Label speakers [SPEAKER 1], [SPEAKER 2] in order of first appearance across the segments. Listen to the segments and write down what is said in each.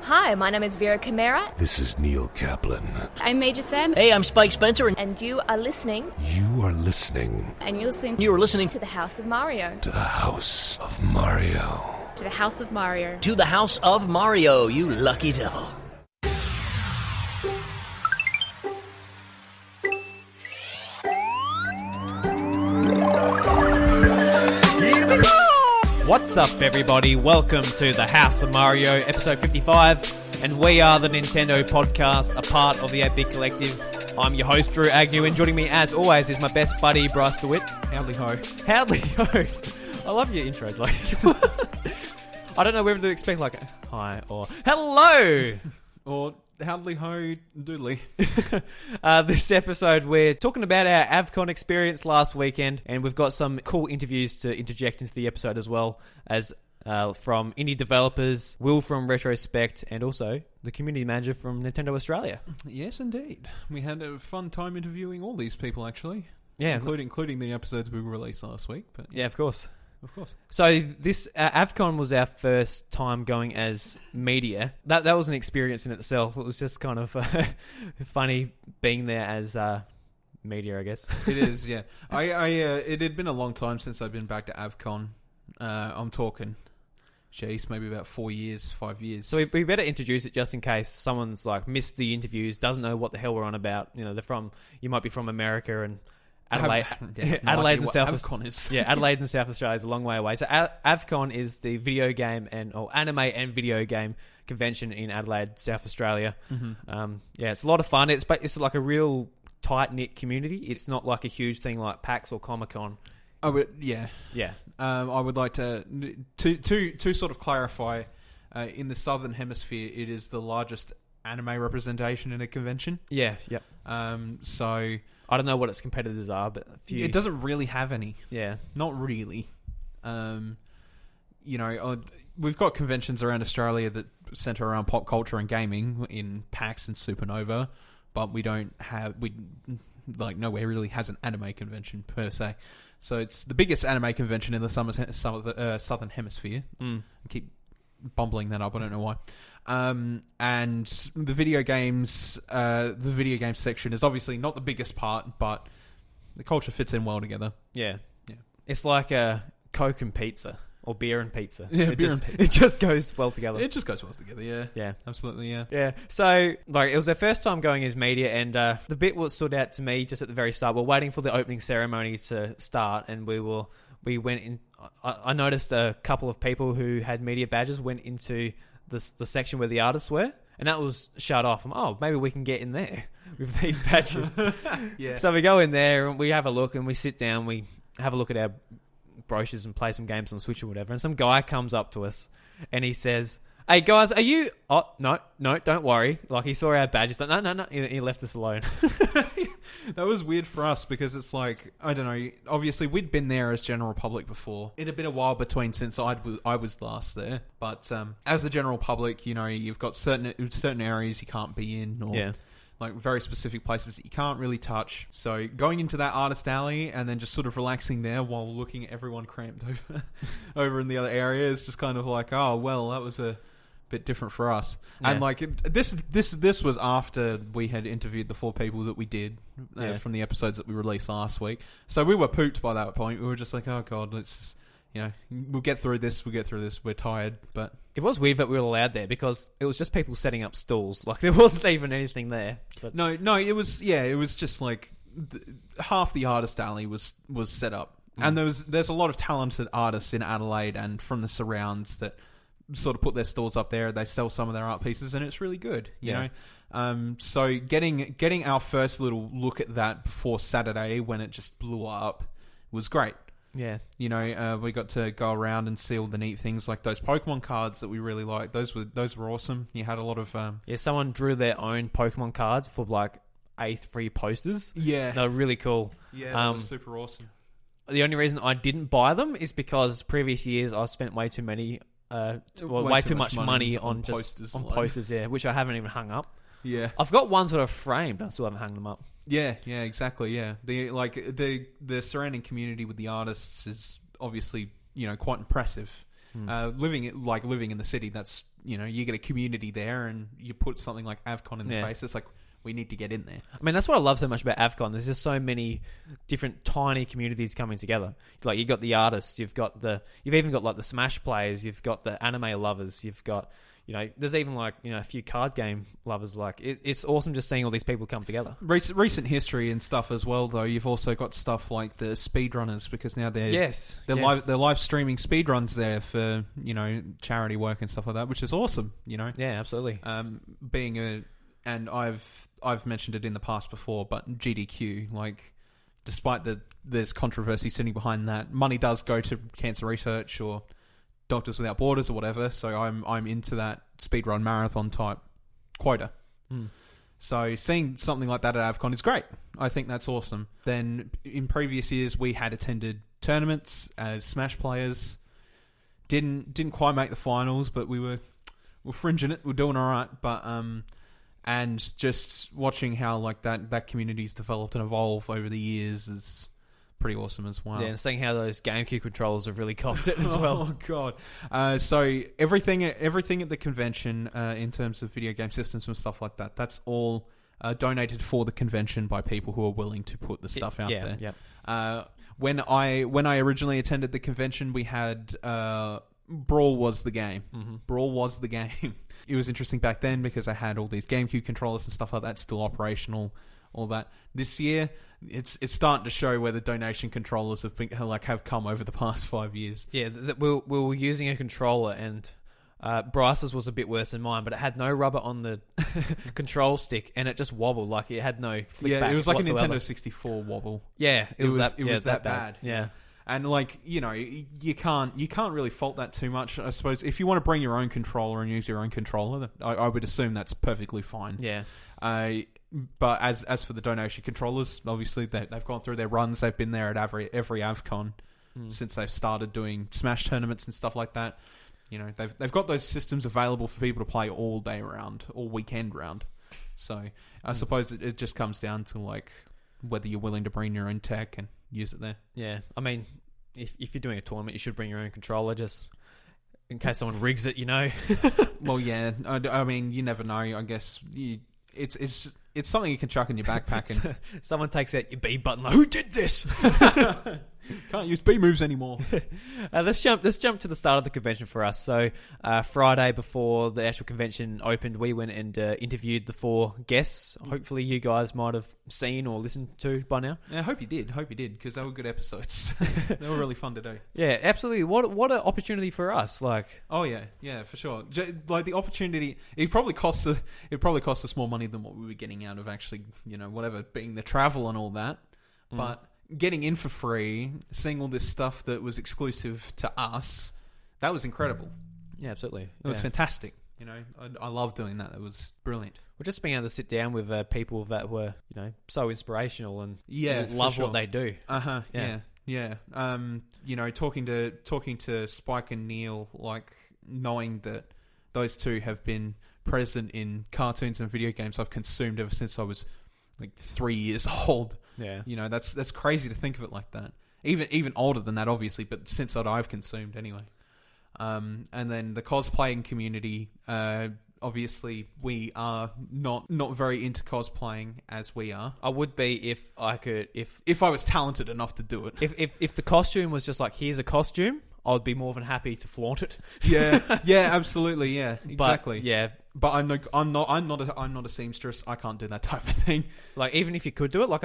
[SPEAKER 1] Hi, my name is Vera Kamara.
[SPEAKER 2] This is Neil Kaplan.
[SPEAKER 3] I'm Major Sam.
[SPEAKER 4] Hey, I'm Spike Spencer.
[SPEAKER 1] And you are listening.
[SPEAKER 2] You are listening.
[SPEAKER 3] And you're listening.
[SPEAKER 4] You are listening
[SPEAKER 1] To the House of Mario.
[SPEAKER 2] To the House of Mario.
[SPEAKER 3] To the House of Mario.
[SPEAKER 4] To the House of Mario, you lucky devil.
[SPEAKER 5] What's up, everybody? Welcome to the House of Mario, episode 55, and we are the Nintendo podcast, a part of the AVcon Collective. I'm your host, Drew Agnew, and joining me, as always, is my best buddy, Bryce DeWitt.
[SPEAKER 6] Howdy ho.
[SPEAKER 5] Howdy ho. I love your intros. Like, I don't know whether to expect like hi or hello.
[SPEAKER 6] Or howdy ho doodly.
[SPEAKER 5] This episode, we're talking about our AVcon experience last weekend, and we've got some cool interviews to interject into the episode as well as from indie developers, Will from Retrospekt, and also the community manager from Nintendo Australia.
[SPEAKER 6] Yes, indeed. We had a fun time interviewing all these people, actually.
[SPEAKER 5] Yeah,
[SPEAKER 6] including the episodes we released last week. But
[SPEAKER 5] yeah, of course.
[SPEAKER 6] Of course.
[SPEAKER 5] So this AVcon was our first time going as media. That was an experience in itself. It was just kind of funny being there as media, I guess.
[SPEAKER 6] It is, yeah. It had been a long time since I've been back to AVcon. I'm talking, maybe about 5 years.
[SPEAKER 5] So we better introduce it just in case someone's like missed the interviews, doesn't know what the hell we're on about. You know, you might be from America and Adelaide, Adelaide and South
[SPEAKER 6] AVcon is.
[SPEAKER 5] Yeah, Adelaide and South Australia is a long way away. So AVcon is the video game or anime and video game convention in Adelaide, South Australia. Mm-hmm. Yeah, it's a lot of fun. It's like a real tight knit community. It's not like a huge thing like PAX or Comic Con.
[SPEAKER 6] I would like to sort of clarify. In the Southern Hemisphere, it is the largest anime representation in a convention.
[SPEAKER 5] Yeah, yep.
[SPEAKER 6] So
[SPEAKER 5] I don't know what its competitors are, but
[SPEAKER 6] it doesn't really have any.
[SPEAKER 5] Yeah,
[SPEAKER 6] not really. We've got conventions around Australia that centre around pop culture and gaming in PAX and Supernova, but nowhere really has an anime convention per se. So it's the biggest anime convention in the Southern Hemisphere. I keep bumbling that up. I don't know why. And the video games section is obviously not the biggest part, but the culture fits in well together.
[SPEAKER 5] Yeah. It's like a Coke and pizza or beer and pizza.
[SPEAKER 6] Yeah, and pizza.
[SPEAKER 5] It just goes well together.
[SPEAKER 6] It just goes well together. Yeah.
[SPEAKER 5] Yeah.
[SPEAKER 6] Absolutely. Yeah.
[SPEAKER 5] Yeah. So it was our first time going as media, and the bit what stood out to me just at the very start, we're waiting for the opening ceremony to start, and we went in. I noticed a couple of people who had media badges went into the section where the artists were, and that was shut off. Maybe we can get in there with these badges.
[SPEAKER 6] Yeah. So
[SPEAKER 5] we go in there and we have a look, and we sit down, we have a look at our brochures and play some games on Switch or whatever, and some guy comes up to us and he says, "Hey guys, are you..." "Oh, no, don't worry." Like, he saw our badges. Like, no. He left us alone.
[SPEAKER 6] That was weird for us because it's like, I don't know, obviously we'd been there as general public before. It had been a while between since I was last there. But as the general public, you've got certain areas you can't be in, or like very specific places that you can't really touch. So going into that artist alley and then just sort of relaxing there while looking at everyone cramped over in the other area is just kind of like, oh, well, that was a bit different for us. Yeah. And like this was after we had interviewed the 4 people that we did from the episodes that we released last week. So we were pooped by that point. We were just like, oh god, let's just, we'll get through this. We're tired. But
[SPEAKER 5] it was weird that we were allowed there because it was just people setting up stalls. Like, there wasn't even anything there. But
[SPEAKER 6] no, it was just like half the artist alley was set up. And there's a lot of talented artists in Adelaide and from the surrounds that sort of put their stalls up there. They sell some of their art pieces, and it's really good, you know. So getting our first little look at that before Saturday when it just blew up was great.
[SPEAKER 5] Yeah,
[SPEAKER 6] we got to go around and see all the neat things like those Pokemon cards that we really liked. Those were awesome. You had a lot of
[SPEAKER 5] someone drew their own Pokemon cards for like A3 posters.
[SPEAKER 6] Yeah,
[SPEAKER 5] they were really cool.
[SPEAKER 6] Yeah, that was super awesome.
[SPEAKER 5] The only reason I didn't buy them is because previous years I spent way too much money on posters, which I haven't even hung up.
[SPEAKER 6] Yeah,
[SPEAKER 5] I've got ones that are framed. I still haven't hung them up.
[SPEAKER 6] Yeah, exactly. Yeah, the surrounding community with the artists is obviously quite impressive. Living in the city, that's you get a community there, and you put something like AVcon in the face. It's like, we need to get in there.
[SPEAKER 5] I mean, that's what I love so much about AVcon. There's just so many different tiny communities coming together. Like, you've got the artists, you've even got like the Smash players, you've got the anime lovers, you've got, there's even like, a few card game lovers. Like, it's awesome just seeing all these people come together.
[SPEAKER 6] Recent history and stuff as well, though. You've also got stuff like the speedrunners, because now they're live streaming speedruns there for charity work and stuff like that, which is awesome.
[SPEAKER 5] Yeah, absolutely.
[SPEAKER 6] And I've mentioned it in the past before, but GDQ, like, despite there's controversy sitting behind that, money does go to cancer research or Doctors Without Borders or whatever. So I'm into that speedrun marathon type quota. So seeing something like that at AVcon is great. I think that's awesome. Then in previous years, we had attended tournaments as Smash players. Didn't quite make the finals, but we're fringing it. We're doing all right. But and just watching how like that community's developed and evolved over the years is pretty awesome as well.
[SPEAKER 5] Yeah, and seeing how those GameCube controllers have really copped it as well.
[SPEAKER 6] Oh god! So everything at the convention in terms of video game systems and stuff like that, that's all donated for the convention by people who are willing to put the stuff out there.
[SPEAKER 5] Yeah.
[SPEAKER 6] When I originally attended the convention, we had Brawl was the game.
[SPEAKER 5] Mm-hmm.
[SPEAKER 6] Brawl was the game. It was interesting back then because I had all these GameCube controllers and stuff like that still operational, all that. This year, it's starting to show where the donation controllers have come over the past 5 years.
[SPEAKER 5] Yeah, we were using a controller, and Bryce's was a bit worse than mine, but it had no rubber on the control stick, and it just wobbled like it had no flick back.
[SPEAKER 6] It was like
[SPEAKER 5] whatsoever.
[SPEAKER 6] a Nintendo 64 wobble.
[SPEAKER 5] Yeah, it was
[SPEAKER 6] that bad.
[SPEAKER 5] Yeah.
[SPEAKER 6] And like, you can't really fault that too much. I suppose if you want to bring your own controller and use your own controller, I would assume that's perfectly fine.
[SPEAKER 5] Yeah.
[SPEAKER 6] But as for the donation controllers, obviously they've gone through their runs. They've been there at every AVcon since they've started doing Smash tournaments and stuff like that. They've got those systems available for people to play all day round, all weekend round. So I suppose it just comes down to like whether you're willing to bring your own tech and use it there. Yeah,
[SPEAKER 5] I mean, if you're doing a tournament, you should bring your own controller just in case someone rigs it,
[SPEAKER 6] Well, yeah. I mean, you never know. I guess it's something you can chuck in your backpack and
[SPEAKER 5] someone takes out your B button. Like, who did this?
[SPEAKER 6] Can't use B moves anymore.
[SPEAKER 5] Let's jump to the start of the convention for us. So Friday before the actual convention opened, we went and interviewed the 4 guests. Hopefully you guys might have seen or listened to by now.
[SPEAKER 6] Yeah, I hope you did because they were good episodes. They were really fun to do.
[SPEAKER 5] Yeah, absolutely. What an opportunity for us. Like,
[SPEAKER 6] oh yeah, for sure. Like the opportunity, it probably costs us more money than what we were getting out of actually, whatever, being the travel and all that. But getting in for free, seeing all this stuff that was exclusive to us, that was incredible.
[SPEAKER 5] Yeah, absolutely.
[SPEAKER 6] It was fantastic. I love doing that. It was brilliant.
[SPEAKER 5] We're just being able to sit down with people that were, so inspirational and love what they do.
[SPEAKER 6] Yeah. Talking to Spike and Neil, like knowing that those two have been present in cartoons and video games I've consumed ever since I was like 3 years old.
[SPEAKER 5] Yeah.
[SPEAKER 6] That's crazy to think of it like that. Even older than that, obviously, but since that I've consumed anyway. And then the cosplaying community, obviously we are not very into cosplaying as we are.
[SPEAKER 5] I would be if I could,
[SPEAKER 6] if I was talented enough to do it.
[SPEAKER 5] If the costume was just like, here's a costume, I would be more than happy to flaunt it.
[SPEAKER 6] Yeah, absolutely, yeah, exactly. But I'm not a seamstress. I can't do that type of thing.
[SPEAKER 5] Like, even if you could do it, like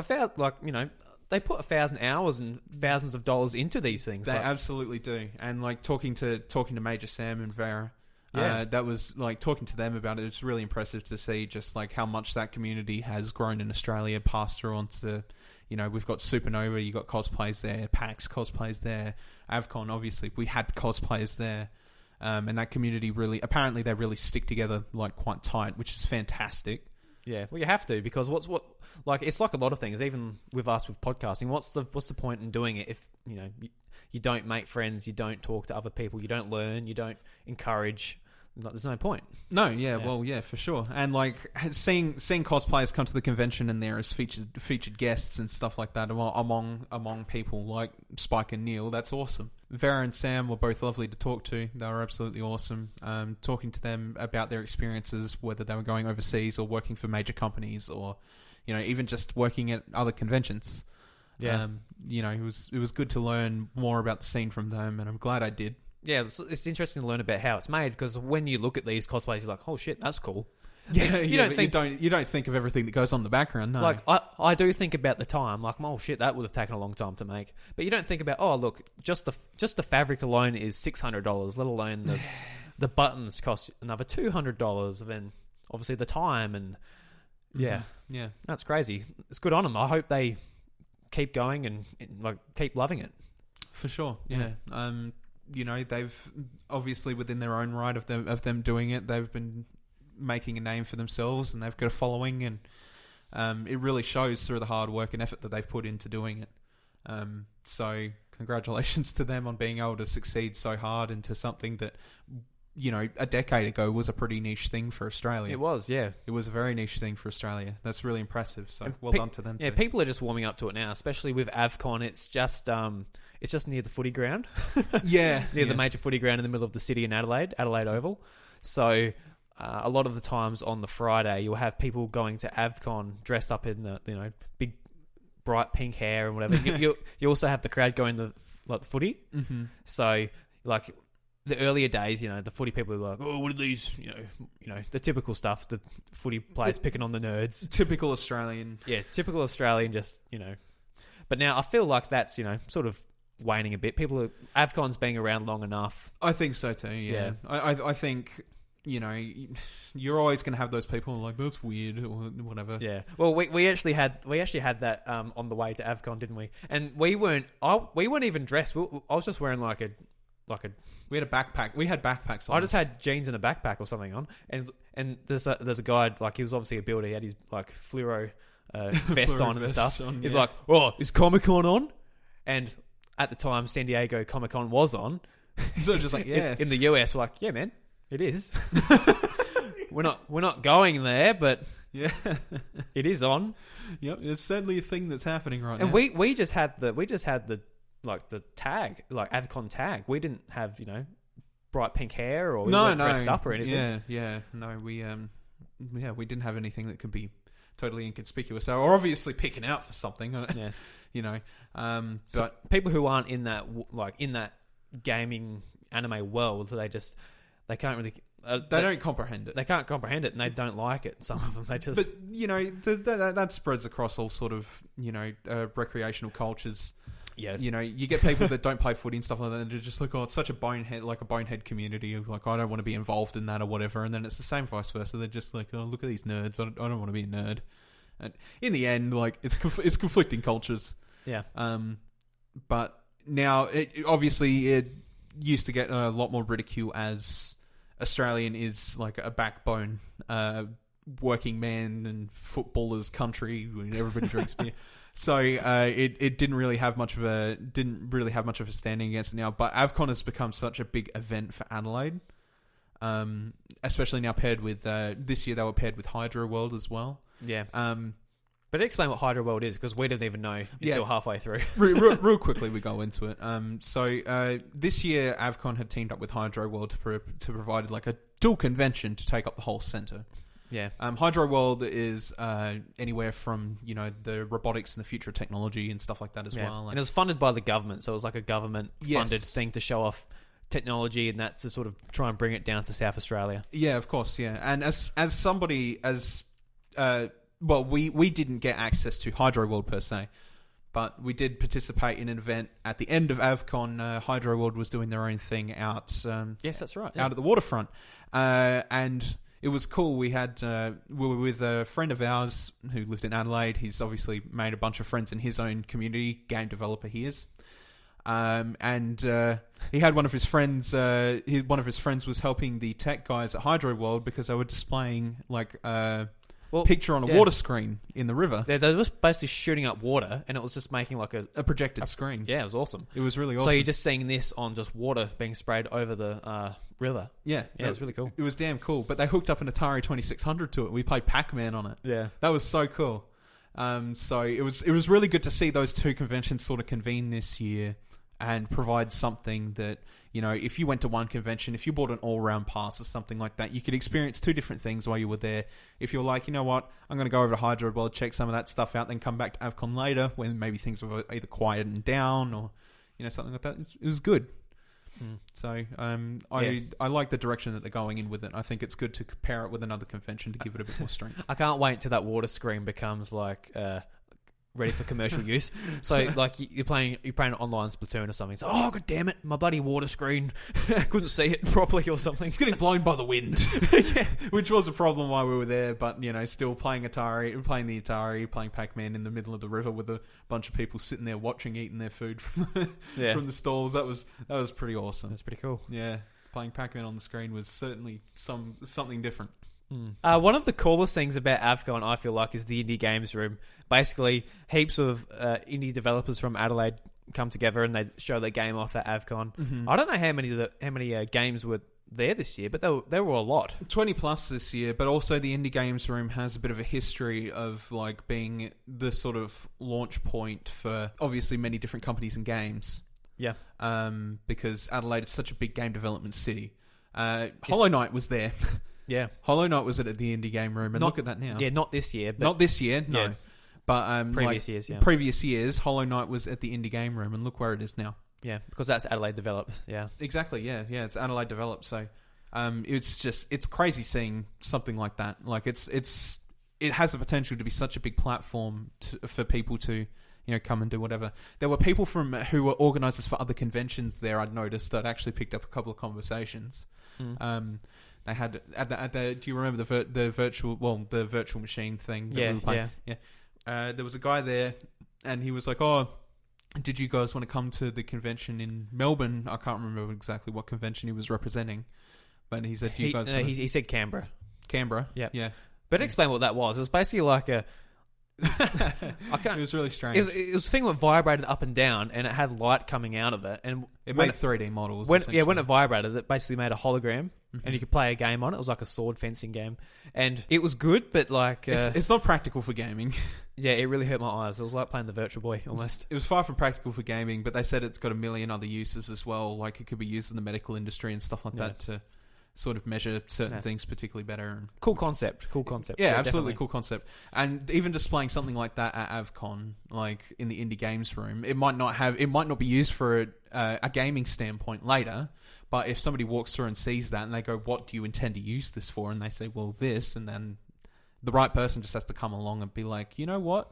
[SPEAKER 5] they put 1,000 hours and thousands of dollars into these things.
[SPEAKER 6] They absolutely do. And like talking to Major Sam and Vera, that was like talking to them about it. It's really impressive to see just like how much that community has grown in Australia, passed through onto. We've got Supernova, you got cosplays there, PAX cosplays there, AVcon, obviously, we had cosplayers there. And that community apparently they really stick together like quite tight, which is fantastic.
[SPEAKER 5] Yeah, well, you have to, because it's like a lot of things, even with us with podcasting. What's the point in doing it if you don't make friends, you don't talk to other people, you don't learn, you don't encourage like, there's no point.
[SPEAKER 6] No, yeah, well, yeah, for sure. And like seeing cosplayers come to the convention and there as featured guests and stuff like that among people like Spike and Neil, that's awesome. Vera and Sam were both lovely to talk to. They were absolutely awesome. Talking to them about their experiences, whether they were going overseas or working for major companies, or even just working at other conventions.
[SPEAKER 5] Yeah,
[SPEAKER 6] it was good to learn more about the scene from them, and I'm glad I did.
[SPEAKER 5] Yeah, it's interesting to learn about how it's made, because when you look at these cosplays, you're like, oh shit, that's cool.
[SPEAKER 6] Yeah,
[SPEAKER 5] you
[SPEAKER 6] don't think of everything that goes on in the background. No.
[SPEAKER 5] Like I do think about the time, like, oh shit, that would have taken a long time to make. But you don't think about, oh look, just the fabric alone is $600, let alone the buttons cost another $200, and then obviously the time and yeah, that's crazy. It's good on them. I hope they keep going and like keep loving it.
[SPEAKER 6] For sure, yeah. They've obviously within their own right of them doing it, they've been making a name for themselves, and they've got a following, and it really shows through the hard work and effort that they've put into doing it. So congratulations to them on being able to succeed so hard into something that a decade ago was a pretty niche thing for Australia.
[SPEAKER 5] It was, yeah.
[SPEAKER 6] It was a very niche thing for Australia. That's really impressive. So well done to them.
[SPEAKER 5] Yeah,
[SPEAKER 6] too.
[SPEAKER 5] People are just warming up to it now, especially with AVcon. It's just near the footy ground.
[SPEAKER 6] Yeah,
[SPEAKER 5] near the major footy ground in the middle of the city in Adelaide Oval. So a lot of the times on the Friday, you'll have people going to AVcon dressed up in the big bright pink hair and whatever. you also have the crowd going to the footy. Mm-hmm. So like the earlier days, the footy people were like, oh, what are these? The typical stuff. The footy players picking on the nerds.
[SPEAKER 6] Typical Australian.
[SPEAKER 5] Yeah, typical Australian. Just But now I feel like that's sort of waning a bit. AVcon's being around long enough.
[SPEAKER 6] I think so too. Yeah. I think you're always going to have those people like, that's weird or whatever.
[SPEAKER 5] Yeah. Well, we actually had that on the way to AVcon, didn't we? And we weren't even dressed. I was just wearing like a.
[SPEAKER 6] We had a backpack. We had backpacks on.
[SPEAKER 5] I just had jeans and a backpack or something on, and there's a guy, like, he was obviously a builder. He had his like fluoro vest on and stuff. He's like, "Oh, is Comic-Con on?" And at the time, San Diego Comic-Con was on.
[SPEAKER 6] So just like, yeah,
[SPEAKER 5] in the US, we're like, yeah, man, it is. we're not going there, but
[SPEAKER 6] yeah,
[SPEAKER 5] it is on.
[SPEAKER 6] Yep, it's certainly a thing that's happening right now.
[SPEAKER 5] And we just had the like the tag, like AVcon tag. We didn't have bright pink hair, or we weren't dressed up or anything.
[SPEAKER 6] We didn't have anything that could be totally inconspicuous. So we're obviously picking out for something.
[SPEAKER 5] Yeah.
[SPEAKER 6] So
[SPEAKER 5] but people who aren't in that gaming anime world, so they can't really.
[SPEAKER 6] They don't comprehend it.
[SPEAKER 5] They can't comprehend it, and they don't like it. Some of them, they just.
[SPEAKER 6] But that spreads across all sort of recreational cultures.
[SPEAKER 5] Yeah.
[SPEAKER 6] You get people that don't play footy and stuff like that, and they're just like, oh, it's such a bonehead community of like, I don't want to be involved in that or whatever. And then it's the same vice versa. They're just like, oh, look at these nerds. I don't want to be a nerd. And in the end, like, it's conflicting cultures.
[SPEAKER 5] Yeah.
[SPEAKER 6] But now it used to get a lot more ridicule as Australian is like a backbone, working man and footballers country when everybody drinks beer. So it didn't really have much of a standing against it now. But AVcon has become such a big event for Adelaide, especially now paired with this year they were paired with Hydro World as well.
[SPEAKER 5] Yeah. But explain what Hydro World is, because we didn't even know until halfway through.
[SPEAKER 6] real quickly, we go into it. So this year AVcon had teamed up with Hydro World to provide like a dual convention to take up the whole centre.
[SPEAKER 5] Yeah.
[SPEAKER 6] Hydro World is anywhere from the robotics and the future of technology and stuff like that as well.
[SPEAKER 5] And it was funded by the government, so it was like a government funded thing to show off technology, and that to sort of try and bring it down to South Australia.
[SPEAKER 6] Yeah, of course. Yeah, and as somebody we didn't get access to Hydro World per se, but we did participate in an event at the end of AVcon. Hydro World was doing their own thing out.
[SPEAKER 5] Yes, that's right.
[SPEAKER 6] Out at the waterfront, and it was cool. We were with a friend of ours who lived in Adelaide. He's obviously made a bunch of friends in his own community, game developer he is. And he had one of his friends. One of his friends was helping the tech guys at Hydro World because they were displaying like picture on a water screen in the river.
[SPEAKER 5] They were basically shooting up water, and it was just making like a
[SPEAKER 6] projected screen.
[SPEAKER 5] Yeah, it was awesome.
[SPEAKER 6] It was really awesome.
[SPEAKER 5] So you're just seeing this on just water being sprayed over the river.
[SPEAKER 6] Yeah,
[SPEAKER 5] it was really cool.
[SPEAKER 6] It was damn cool. But they hooked up an Atari 2600 to it. We played Pac-Man on it.
[SPEAKER 5] Yeah,
[SPEAKER 6] that was so cool. So it was really good to see those two conventions sort of convene this year and provide something that, you know, if you went to one convention, if you bought an all-round pass or something like that, you could experience two different things while you were there. If you're like, you know what, I'm going to go over to Hydro World, check some of that stuff out, then come back to AVcon later when maybe things have either quietened down or, you know, something like that. It was good. So I like the direction that they're going in with it. I think it's good to compare it with another convention to give it a bit more strength.
[SPEAKER 5] I can't wait till that water screen becomes like ready for commercial use. So like you're playing online Splatoon or something. So, oh god damn it, my bloody water screen, I couldn't see it properly or something.
[SPEAKER 6] It's getting blown by the wind. Yeah, which was a problem while we were there. But you know, still playing the Atari, playing Pac-Man in the middle of the river with a bunch of people sitting there watching, eating their food from the stalls. That was pretty awesome.
[SPEAKER 5] That's pretty cool.
[SPEAKER 6] Yeah, playing Pac-Man on the screen was certainly something different.
[SPEAKER 5] One of the coolest things about AVcon, I feel like, is the indie games room. Basically, heaps of indie developers from Adelaide come together and they show their game off at AVcon. Mm-hmm. I don't know how many games were there this year, but there were a lot.
[SPEAKER 6] 20 plus this year, but also the indie games room has a bit of a history of like being the sort of launch point for obviously many different companies and games.
[SPEAKER 5] Yeah.
[SPEAKER 6] Because Adelaide is such a big game development city. Hollow Knight was there.
[SPEAKER 5] Yeah,
[SPEAKER 6] Hollow Knight was at the indie game room, and look at that now.
[SPEAKER 5] Yeah, not this year. But
[SPEAKER 6] not this year, no.
[SPEAKER 5] Yeah.
[SPEAKER 6] But
[SPEAKER 5] previous years, yeah.
[SPEAKER 6] Previous years, Hollow Knight was at the indie game room, and look where it is now.
[SPEAKER 5] Yeah, because that's Adelaide developed. Yeah,
[SPEAKER 6] exactly. Yeah, it's Adelaide developed. So, it's crazy seeing something like that. Like it has the potential to be such a big platform for people to, you know, come and do whatever. There were people who were organisers for other conventions there. I'd noticed that actually picked up a couple of conversations. They had at the do you remember the virtual machine thing that we were playing? Yeah. There was a guy there, and he was like, "Oh, did you guys want to come to the convention in Melbourne?" I can't remember exactly what convention he was representing, but he said, "Do you guys?"
[SPEAKER 5] He said Canberra.
[SPEAKER 6] Canberra.
[SPEAKER 5] Yeah. But explain what that was. It was basically like a.
[SPEAKER 6] It was really strange.
[SPEAKER 5] It was a thing that vibrated up and down, and it had light coming out of it, and
[SPEAKER 6] it made 3D models.
[SPEAKER 5] When it vibrated, it basically made a hologram, and you could play a game on it. It was like a sword fencing game, and it was good, but like
[SPEAKER 6] it's not practical for gaming.
[SPEAKER 5] Yeah, it really hurt my eyes. It was like playing the Virtual Boy almost.
[SPEAKER 6] It was far from practical for gaming, but they said it's got a million other uses as well. Like it could be used in the medical industry and stuff like that to sort of measure certain things particularly better.
[SPEAKER 5] Cool concept.
[SPEAKER 6] Yeah, absolutely definitely. Cool concept. And even displaying something like that at AVcon, like in the indie games room, it might not be used for a gaming standpoint later, but if somebody walks through and sees that and they go, "What do you intend to use this for?" and they say, "Well, this," and then the right person just has to come along and be like, "You know what?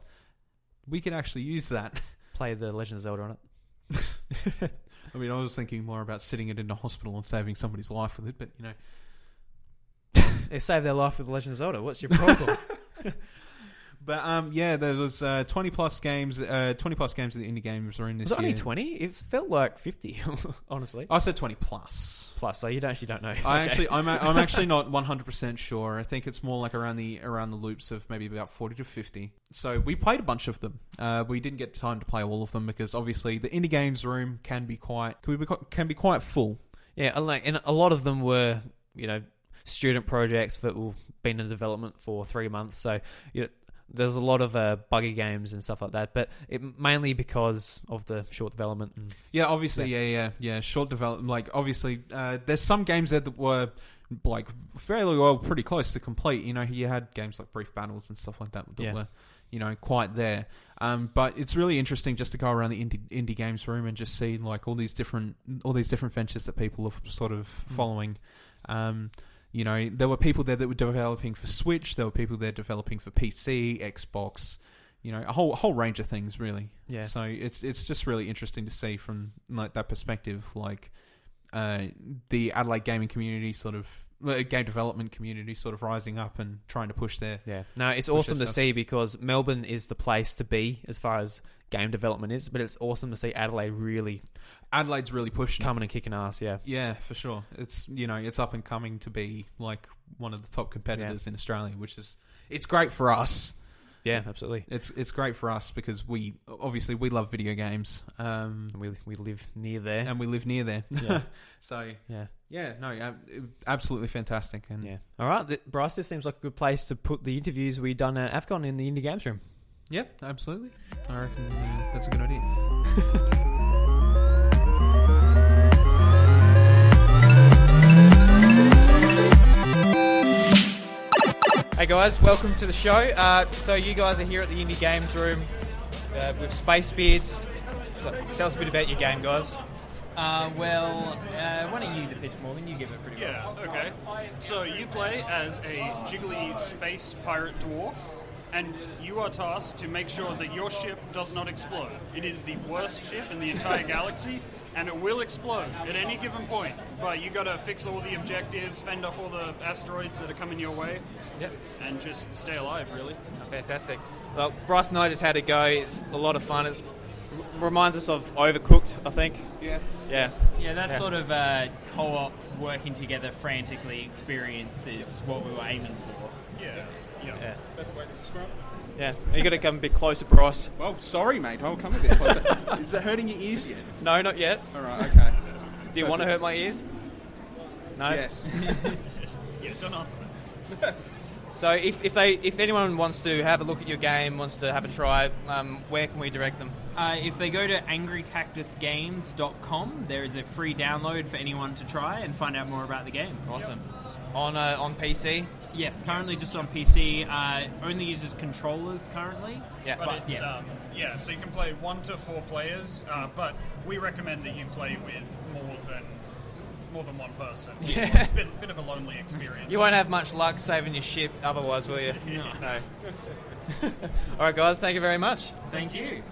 [SPEAKER 6] We can actually use that."
[SPEAKER 5] Play the Legend of Zelda on it.
[SPEAKER 6] I mean, I was thinking more about sitting it in a hospital and saving somebody's life with it, but, you know.
[SPEAKER 5] They saved their life with The Legend of Zelda. What's your problem?
[SPEAKER 6] But, there was 20 plus games in the indie games room this year.
[SPEAKER 5] Was it only 20? It felt like 50, honestly.
[SPEAKER 6] I said 20 plus.
[SPEAKER 5] So you actually don't know.
[SPEAKER 6] I'm actually not 100% sure. I think it's more like around the loops of maybe about 40 to 50. So we played a bunch of them. We didn't get time to play all of them because obviously the indie games room can be quite full. Yeah,
[SPEAKER 5] and a lot of them were, you know, student projects that have been in development for 3 months. So, you know, there's a lot of buggy games and stuff like that, but mainly because of the short development.
[SPEAKER 6] And short development. Like, obviously, there's some games there that were like fairly well, pretty close to complete. You know, you had games like Brief Battles and stuff like that were, you know, quite there. But it's really interesting just to go around the indie games room and just see like all these different ventures that people are sort of following. You know, there were people there that were developing for Switch. There were people there developing for PC, Xbox. You know, a whole range of things, really.
[SPEAKER 5] Yeah.
[SPEAKER 6] So it's just really interesting to see from like that perspective, like the Adelaide gaming community sort of game development community sort of rising up and trying to push their...
[SPEAKER 5] Yeah. No, it's
[SPEAKER 6] push
[SPEAKER 5] awesome
[SPEAKER 6] their
[SPEAKER 5] to
[SPEAKER 6] stuff.
[SPEAKER 5] see because Melbourne is the place to be as far as game development is, but it's awesome to see Adelaide really
[SPEAKER 6] Adelaide's really pushing.
[SPEAKER 5] coming and kicking ass, yeah.
[SPEAKER 6] Yeah, for sure. It's, it's up and coming to be like one of the top competitors in Australia, which is, it's great for us.
[SPEAKER 5] Yeah, absolutely.
[SPEAKER 6] It's great for us because we love video games.
[SPEAKER 5] We live near there.
[SPEAKER 6] And we live near there.
[SPEAKER 5] Yeah.
[SPEAKER 6] So
[SPEAKER 5] Yeah.
[SPEAKER 6] absolutely fantastic. And
[SPEAKER 5] Yeah. All right, Bryce, this seems like a good place to put the interviews we done at AVcon in the Indie Games Room.
[SPEAKER 6] Yep, absolutely. I reckon that's a good idea.
[SPEAKER 5] Hey guys, welcome to the show. So you guys are here at the Indie Games Room with Space Beards. So tell us a bit about your game, guys.
[SPEAKER 7] Why don't you the pitch, Morgan? You give it pretty well.
[SPEAKER 8] Yeah, okay. So you play as a jiggly space pirate dwarf, and you are tasked to make sure that your ship does not explode. It is the worst ship in the entire galaxy, and it will explode at any given point. But you gotta fix all the objectives, fend off all the asteroids that are coming your way,
[SPEAKER 5] Yep.
[SPEAKER 8] and just stay alive, really.
[SPEAKER 5] Fantastic. Well, Bryce and I just had a go. It's a lot of fun. It reminds us of Overcooked, I think.
[SPEAKER 6] Yeah.
[SPEAKER 5] Yeah.
[SPEAKER 7] Yeah, that sort of co-op, working together frantically experience is what we were aiming for.
[SPEAKER 8] Yeah.
[SPEAKER 5] Yeah.
[SPEAKER 9] Better way to describe it.
[SPEAKER 5] Yeah. You got to come a bit closer, Bryce.
[SPEAKER 9] Well, sorry, mate. I'll come a bit closer. Is it hurting your ears yet?
[SPEAKER 5] No, not yet.
[SPEAKER 9] All right, okay.
[SPEAKER 5] Do you want to hurt my ears? No.
[SPEAKER 9] Yes.
[SPEAKER 8] Yeah, don't answer that.
[SPEAKER 5] So if anyone wants to have a look at your game, wants to have a try, where can we direct them?
[SPEAKER 7] If they go to angrycactusgames.com, there is a free download for anyone to try and find out more about the game.
[SPEAKER 5] Awesome. On PC?
[SPEAKER 7] Yes, currently just on PC. Only uses controllers currently.
[SPEAKER 5] Yeah.
[SPEAKER 8] But it's, so you can play 1 to 4 players, but we recommend that you play with more than one person.
[SPEAKER 5] Yeah.
[SPEAKER 8] It's a bit of a lonely experience.
[SPEAKER 5] You won't have much luck saving your ship otherwise, will you? No. All right, guys. Thank you very much.
[SPEAKER 7] Thank you.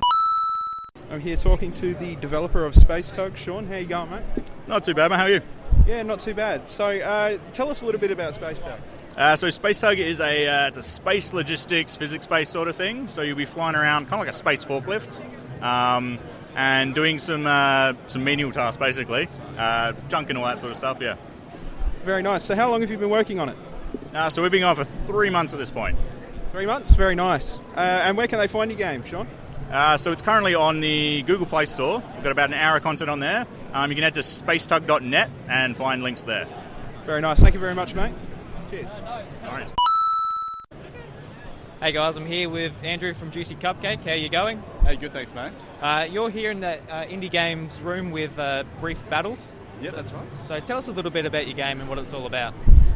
[SPEAKER 9] I'm here talking to the developer of Space Tug, Shaun. How you going, mate?
[SPEAKER 10] Not too bad, mate. How are you?
[SPEAKER 9] Yeah, not too bad. So, tell us a little bit about Space Tug.
[SPEAKER 10] So Space Tug is it's a space logistics, physics-based sort of thing. So you'll be flying around kind of like a space forklift and doing some menial tasks, basically. Junk and all that sort of stuff, yeah.
[SPEAKER 9] Very nice. So how long have you been working on it?
[SPEAKER 10] So we've been going for 3 months at this point.
[SPEAKER 9] 3 months? Very nice. And where can they find your game, Shaun?
[SPEAKER 10] So it's currently on the Google Play Store. We've got about an hour of content on there. You can head to spacetug.net and find links there.
[SPEAKER 9] Very nice. Thank you very much, mate. Cheers.
[SPEAKER 10] All right.
[SPEAKER 5] Hey guys, I'm here with Andrew from Juicy Cupcake. How you going?
[SPEAKER 11] Hey, good, thanks, mate.
[SPEAKER 5] You're here in the Indie Games room with Brief Battles.
[SPEAKER 11] Yeah, that's right.
[SPEAKER 5] So tell us a little bit about your game and what it's all about.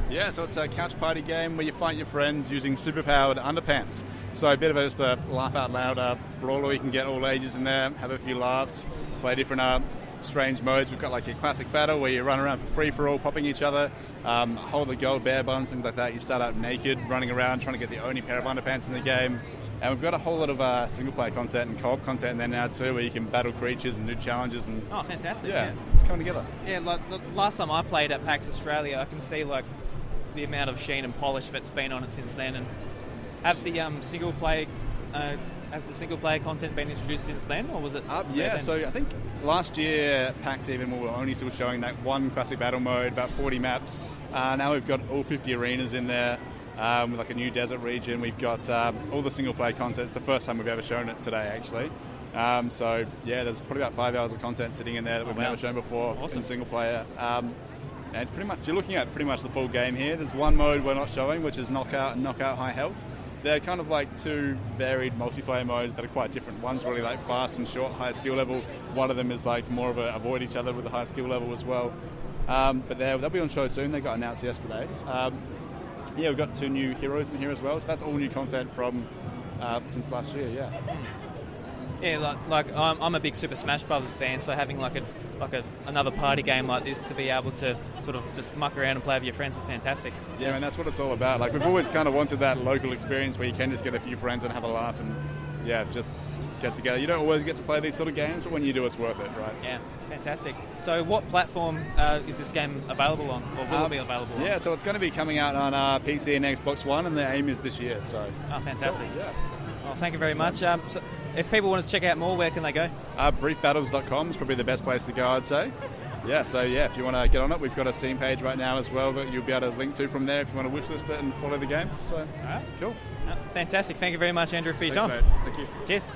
[SPEAKER 11] Yeah, so it's a couch party game where you fight your friends using superpowered underpants. So a bit of just a laugh out loud brawler. You can get all ages in there, have a few laughs, play different strange modes. We've got like your classic battle where you run around for free-for-all, popping each other, hold the gold bear buns, things like that. You start out naked, running around, trying to get the only pair of underpants in the game. And we've got a whole lot of single-player content and co-op content in there now too, where you can battle creatures and do challenges. And
[SPEAKER 5] Oh, fantastic.
[SPEAKER 11] yeah, it's coming together.
[SPEAKER 5] Yeah, like the last time I played at PAX Australia, I can see like the amount of sheen and polish that's been on it since then. And have the single player has the single player content been introduced since then, or was it?
[SPEAKER 11] Yeah, so I think last year PAX even we were only still showing that one classic battle mode, about 40 maps. Now we've got all 50 arenas in there. With like a new desert region. We've got all the single player content. It's the first time we've ever shown it today, actually. So yeah, there's probably about 5 hours of content sitting in there that we've never shown before in single player. And pretty much you're looking at pretty much the full game here. There's one mode we're not showing, which is knockout and knockout high health. They're kind of like two varied multiplayer modes that are quite different. One's really like fast and short, high skill level. One of them is like more of a avoid each other with the high skill level as well. But they'll be on show soon. They got announced yesterday. Yeah, we've got 2 new heroes in here as well, so that's all new content from since last year.
[SPEAKER 5] Yeah, like I'm a big Super Smash Brothers fan, so having like another party game like this to be able to sort of just muck around and play with your friends is fantastic.
[SPEAKER 11] Yeah, and that's what it's all about. Like we've always kind of wanted that local experience where you can just get a few friends and have a laugh, and yeah, just gets together. You don't always get to play these sort of games, but when you do, it's worth it, right?
[SPEAKER 12] Yeah, fantastic. So what platform is this game available on, or will it be available on?
[SPEAKER 11] Yeah, so it's going to be coming out on PC and Xbox One, and the aim is this year. So.
[SPEAKER 12] Oh, fantastic.
[SPEAKER 11] Cool. Yeah.
[SPEAKER 12] Well, thank you very much. So if people want to check out more, where can they go?
[SPEAKER 11] Briefbattles.com is probably the best place to go, I'd say. Yeah, so if you want to get on it, we've got a Steam page right now as well that you'll be able to link to from there if you want to wishlist it and follow the game. So, all right, cool.
[SPEAKER 12] Fantastic. Thank you very much, Andrew, for your
[SPEAKER 11] Thanks,
[SPEAKER 12] time.
[SPEAKER 11] mate. Thank you.
[SPEAKER 12] Cheers.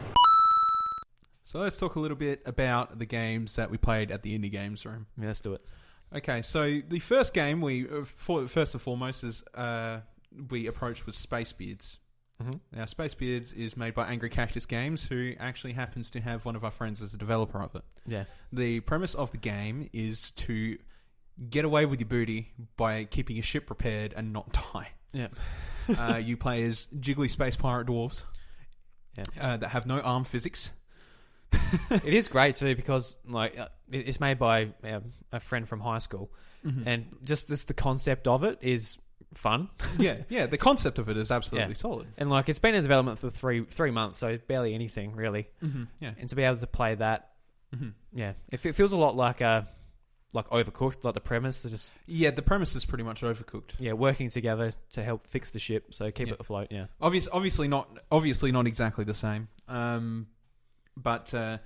[SPEAKER 6] So let's talk a little bit about the games that we played at the Indie Games Room.
[SPEAKER 5] Yeah, let's do it.
[SPEAKER 6] Okay, so the first game first and foremost is we approached was Space Beards.
[SPEAKER 5] Mm-hmm.
[SPEAKER 6] Now, Space Beards is made by Angry Cactus Games, who actually happens to have one of our friends as a developer of it.
[SPEAKER 5] Yeah.
[SPEAKER 6] The premise of the game is to get away with your booty by keeping your ship repaired and not die.
[SPEAKER 5] Yeah.
[SPEAKER 6] You play as jiggly space pirate dwarves that have no arm physics.
[SPEAKER 5] It is great too because it's made by a friend from high school, and just the concept of it is fun.
[SPEAKER 6] yeah. The concept of it is absolutely solid,
[SPEAKER 5] and it's been in development for three months, so barely anything really.
[SPEAKER 6] Yeah,
[SPEAKER 5] and to be able to play that, it feels a lot like Overcooked, like the premise is just
[SPEAKER 6] the premise is pretty much Overcooked.
[SPEAKER 5] Yeah, working together to help fix the ship, so keep it afloat. Yeah,
[SPEAKER 6] obviously not exactly the same. But the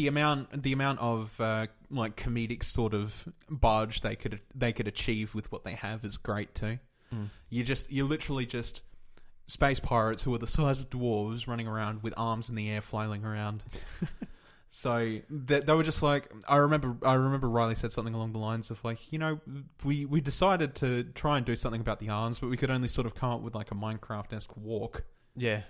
[SPEAKER 6] amount of comedic sort of barge they could achieve with what they have is great too. You're literally just space pirates who are the size of dwarves running around with arms in the air flailing around. So they were just like, I remember Riley said something along the lines of we decided to try and do something about the arms, but we could only sort of come up with like a Minecraft-esque walk.
[SPEAKER 5] Yeah.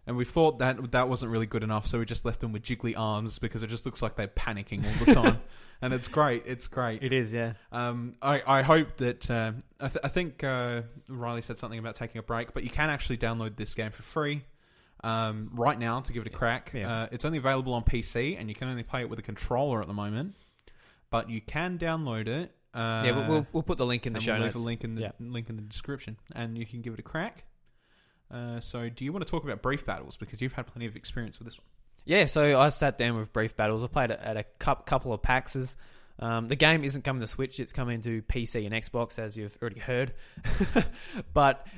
[SPEAKER 6] And we thought that wasn't really good enough, so we just left them with jiggly arms because it just looks like they're panicking all the time. And it's great. It's great.
[SPEAKER 5] It is, yeah.
[SPEAKER 6] I hope that... I think Riley said something about taking a break, but you can actually download this game for free right now to give it a crack.
[SPEAKER 5] Yeah.
[SPEAKER 6] It's only available on PC, and you can only play it with a controller at the moment. But you can download it.
[SPEAKER 5] We'll put the link in the show notes.
[SPEAKER 6] We'll leave a link in the description, and you can give it a crack. So do you want to talk about Brief Battles, because you've had plenty of experience with this one?
[SPEAKER 5] Yeah, so I sat down with Brief Battles. I played it at a couple of PAXs. The game isn't coming to Switch, it's coming to PC and Xbox, as you've already heard. But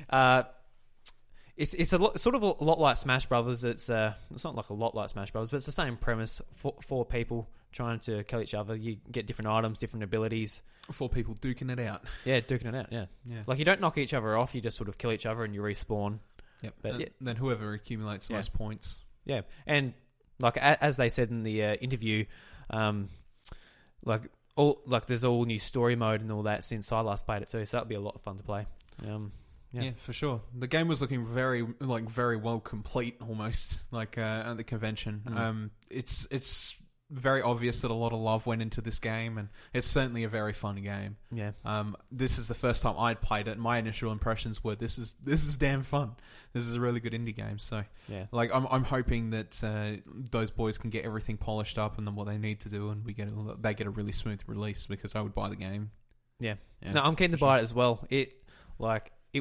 [SPEAKER 5] it's a lot like Smash Brothers. It's not like a lot like Smash Brothers, but it's the same premise. Four people trying to kill each other. You get different items, different abilities.
[SPEAKER 6] 4 people duking it out.
[SPEAKER 5] Yeah, duking it out, yeah. Like, you don't knock each other off, you just sort of kill each other and you respawn.
[SPEAKER 6] Yep. But then whoever accumulates the most points.
[SPEAKER 5] Yeah, and as they said in the interview, there's all new story mode and all that since I last played it too, so that'll be a lot of fun to play. Yeah,
[SPEAKER 6] for sure. The game was looking very well complete almost, at the convention. It's very obvious that a lot of love went into this game, and it's certainly a very fun game.
[SPEAKER 5] Yeah.
[SPEAKER 6] This is the first time I'd played it, and my initial impressions were this is damn fun. This is a really good indie game. So
[SPEAKER 5] yeah,
[SPEAKER 6] I'm hoping that those boys can get everything polished up and then what they need to do, and they get a really smooth release, because I would buy the game.
[SPEAKER 5] Yeah. No, I'm keen to buy it as well. It